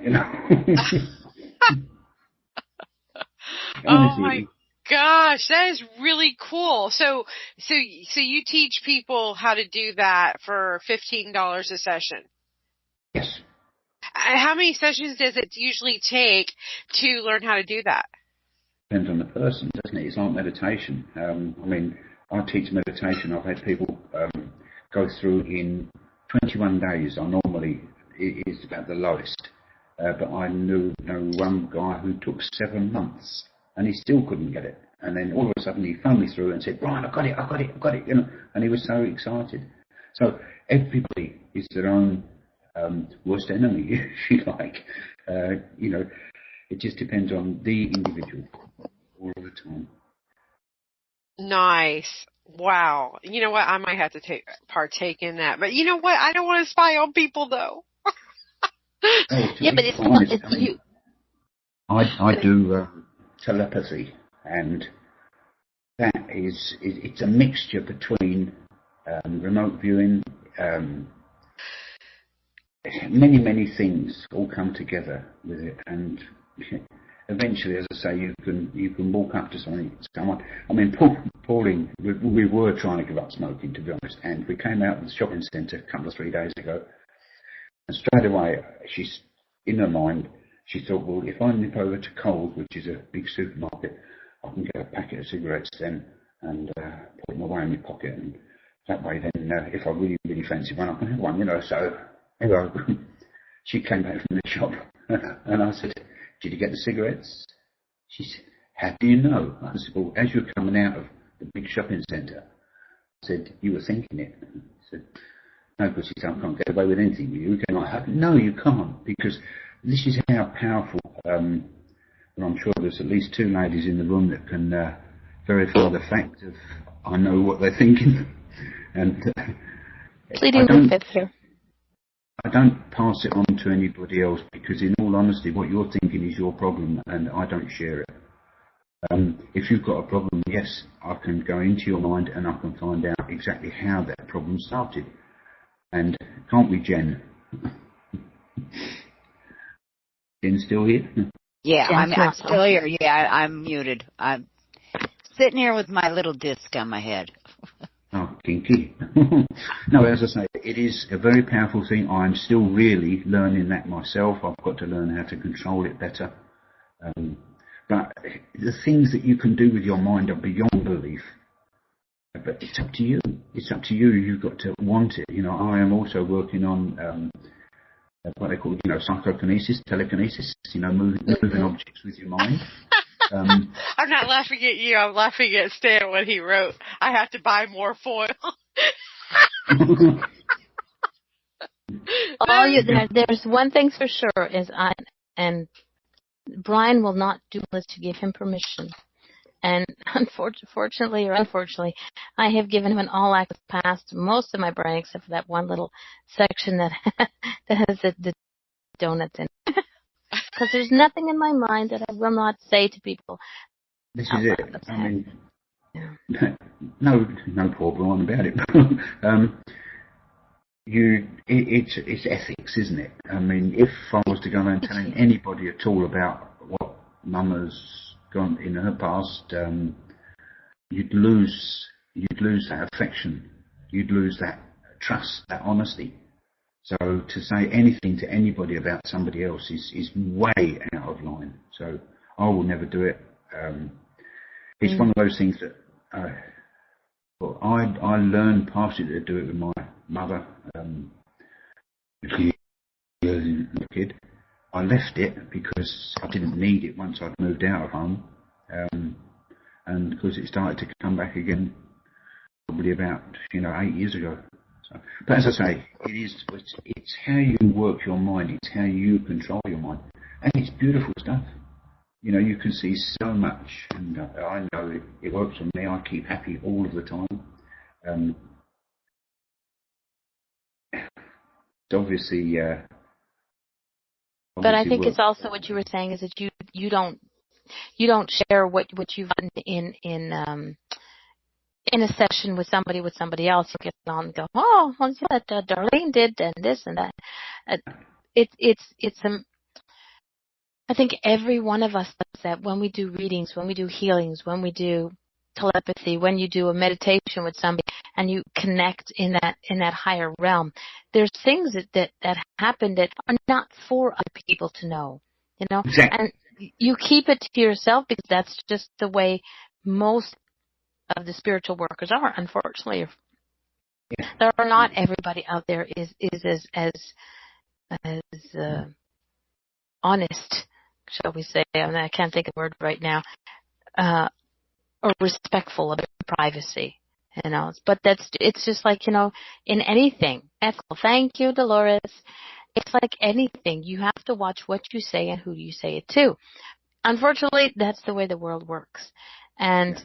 Oh my gosh, that is really cool. So you teach people how to do that for $15 a session? Yes. How many sessions does it usually take to learn how to do that? Depends on the person, doesn't it? It's like meditation. I teach meditation. I've had people go through in 21 days. It is about the lowest. But I know one guy who took 7 months, and he still couldn't get it. And then all of a sudden he phoned me through and said, "Brian, I've got it," and he was so excited. So everybody is their own worst enemy, if you like. It just depends on the individual all the time. Nice. Wow. You know what? I might have to partake in that. But you know what? I don't want to spy on people, though. Yeah, but it's you. I do telepathy, and that it's a mixture between remote viewing, many things all come together with it, and eventually, as I say, you can walk up to someone. Pauline, we were trying to give up smoking, to be honest, and we came out of the shopping centre a couple of 3 days ago, and straight away, she's in her mind, she thought, well, if I nip over to Coles, which is a big supermarket, I can get a packet of cigarettes then and put them away in my pocket and That way then, if I really, really fancy one, I can have one, So, anyway, she came back from the shop and I said, did you get the cigarettes? She said, how do you know? I said, well, as you're coming out of the big shopping centre, I said, you were thinking it. I said, no, because you said, I can't get away with anything with you. Can I have it? No, you can't, because this is how powerful, and I'm sure there's at least 2 ladies in the room that can verify the fact of I know what they're thinking. And Pleading the fifth here. I don't pass it on to anybody else because, in all honesty, what you're thinking is your problem, and I don't share it. If you've got a problem, yes, I can go into your mind and I can find out exactly how that problem started. And can't we, Jen? Jen's still here? Yeah, I'm still here. Yeah, I'm muted. I'm sitting here with my little disc on my head. Oh, kinky. No, as I say, it is a very powerful thing. I'm still really learning that myself. I've got to learn how to control it better. But the things that you can do with your mind are beyond belief. But it's up to you. It's up to you. You've got to want it. I am also working on what they call, psychokinesis, telekinesis, moving objects with your mind. I'm not laughing at you. I'm laughing at Stan when he wrote, I have to buy more foil. There's one thing for sure is and Brian will not do this to give him permission. And unfortunately, I have given him an all-access pass to most of my brain, except for that one little section that has the donuts in it. Because there's nothing in my mind that I will not say to people. This is it. I mean, no problem about it. It's ethics, isn't it? I mean, if I was to go around telling anybody at all about what Mum has gone in her past, you'd lose that affection, you'd lose that trust, that honesty. So to say anything to anybody about somebody else is way out of line. So I will never do it. It's one of those things that I learned partially to do it with my mother. A kid, I left it because I didn't need it once I'd moved out of home, and because it started to come back again, probably about 8 years ago. So, but as I say, it's how you work your mind, it's how you control your mind, and it's beautiful stuff. You can see so much, and I know it works for me. I keep happy all of the time. Obviously, but I think it's also what you were saying is that you don't share what you've done in a session with somebody else. You get on and go, oh, well, that Darlene did and this and that. I think every one of us does that when we do readings, when we do healings, when we do telepathy, when you do a meditation with somebody and you connect in that higher realm. There's things that happen that are not for other people to know, Exactly. And you keep it to yourself because that's just the way most of the spiritual workers are, unfortunately. Yeah. There are not everybody out there is as honest, shall we say? I can't think of the word right now. Or respectful of privacy, But it's just like, in anything. Ethical. Thank you, Dolores. It's like anything. You have to watch what you say and who you say it to. Unfortunately, that's the way the world works. And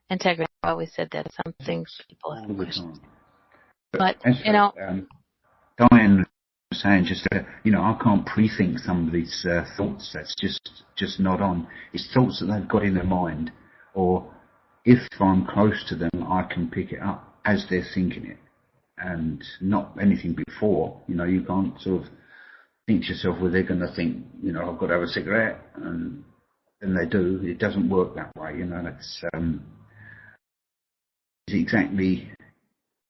integrity. I always said that. Some things people have questions. But Diane was saying just that, I can't pre-think some of these thoughts. That's just not on. It's thoughts that they've got in their mind. Or if I'm close to them, I can pick it up as they're thinking it, and not anything before. You can't sort of think to yourself, well, they're going to think, I've got to have a cigarette, and then they do. It doesn't work that way. It's exactly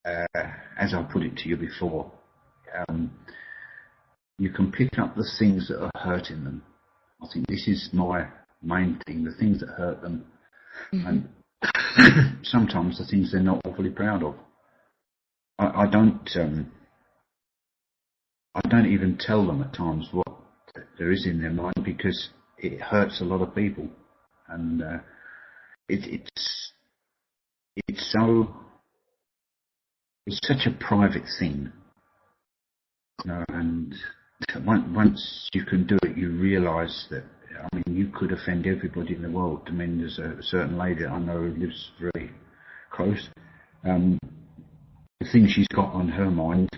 as I put it to you before. You can pick up the things that are hurting them. I think this is my main thing, the things that hurt them. Mm-hmm. And sometimes the things they're not awfully proud of. I don't even tell them at times what there is in their mind, because it hurts a lot of people, and it's such a private thing, and once you can do it, you realise that, I mean, you could offend everybody in the world. I mean, there's a certain lady that I know who lives very close. The thing she's got on her mind,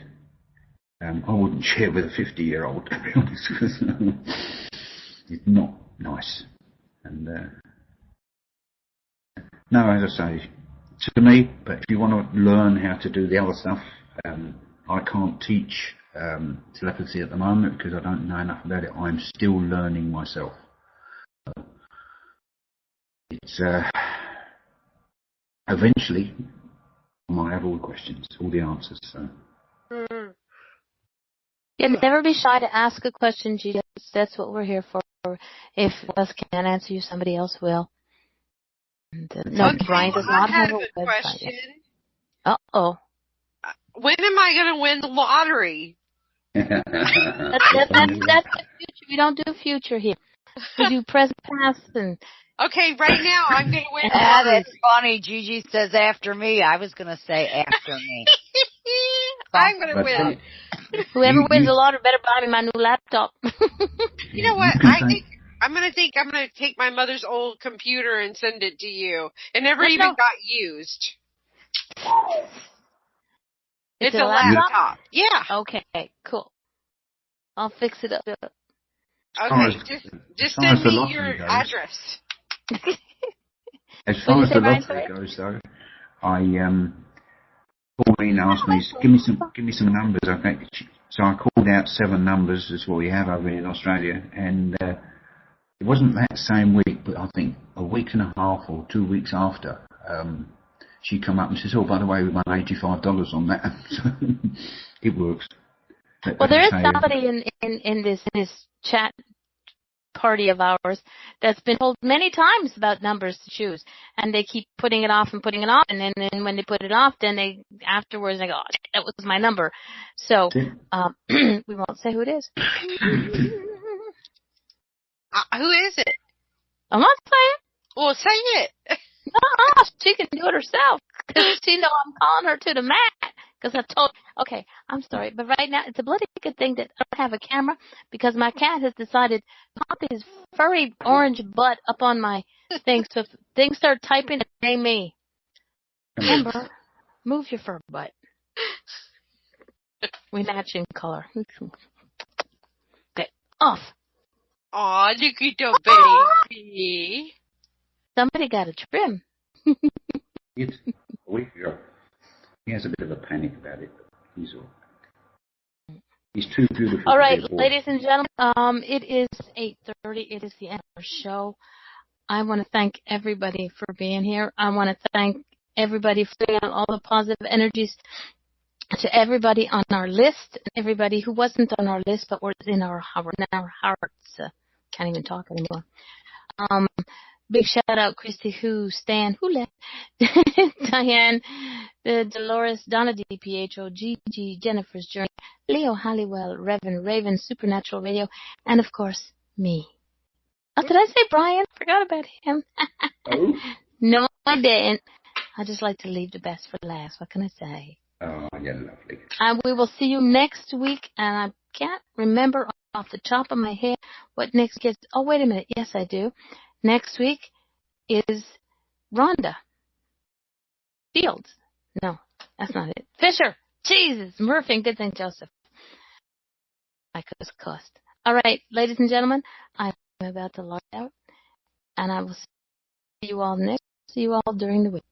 I wouldn't share with a 50-year-old, to be honest, because it's not nice. And no, as I say, to me, but if you want to learn how to do the other stuff, I can't teach telepathy at the moment because I don't know enough about it. I'm still learning myself. It's eventually I might have all the questions, all the answers. So. Yeah, never be shy to ask a question, Gigi. That's what we're here for. If us can't answer you, somebody else will. And, no, okay, Brian does not have a good website. Question. Uh-oh. When am I going to win the lottery? That's the future. We don't do future here. We do present, past, and... Okay, right now I'm going to win the Ah, lottery. that's funny. Gigi says after me. I was going to say after me. I'm going to win. Whoever wins the lottery better buy me my new laptop. You know what? I'm going to take my mother's old computer and send it to you. It never even got used. It's a laptop. Yeah. Okay, cool. I'll fix it up. Okay, just send me your address. As far as the lottery goes, though, Pauline asked me, give me some numbers. Okay, so I called out 7 numbers. That's what we have over in Australia, and it wasn't that same week, but I think a week and a half or 2 weeks after, she come up and says, "Oh, by the way, we won $85 on that." So it works. Well, there is somebody in this chat party of ours that's been told many times about numbers to choose, and they keep putting it off, and then when they put it off, then they afterwards they go, "Oh, that was my number." So we won't say who it is. Who is it? I'm not saying. Well, say it. No, she can do it herself because she know I'm calling her to the mat. Because I told, okay, I'm sorry, but right now it's a bloody good thing that I don't have a camera because my cat has decided to pop his furry orange butt up on my thing. So if things start typing, it ain't me. Amber, move your fur butt. We match in color. Okay, off. Aw, look at the baby. Somebody got a trim. It's a week ago. He has a bit of a panic about it, but he's all right. He's too beautiful. All right, ladies and gentlemen, it is 8:30. It is the end of our show. I want to thank everybody for being here. I want to thank everybody for bringing out all the positive energies to everybody on our list, everybody who wasn't on our list but was in our hearts. Can't even talk anymore. Big shout out, Christy, Stan, who left, Diane, Dolores, Donna DPHO, Gigi, Jennifer's Journey, Leo Halliwell, Reverend-raven, Supernatural Radio, and of course, me. Oh, did I say Brian? Forgot about him. Oh? No, I didn't. I just like to leave the best for last. What can I say? Oh, you're lovely. And we will see you next week, and I can't remember off the top of my head what next is. Oh, wait a minute. Yes, I do. Next week is Rhonda Fields. No, that's not it. Fisher. Jesus. Murphy. Good thing, Joseph. I could have cussed. All right, ladies and gentlemen, I'm about to log out, and I will see you all during the week.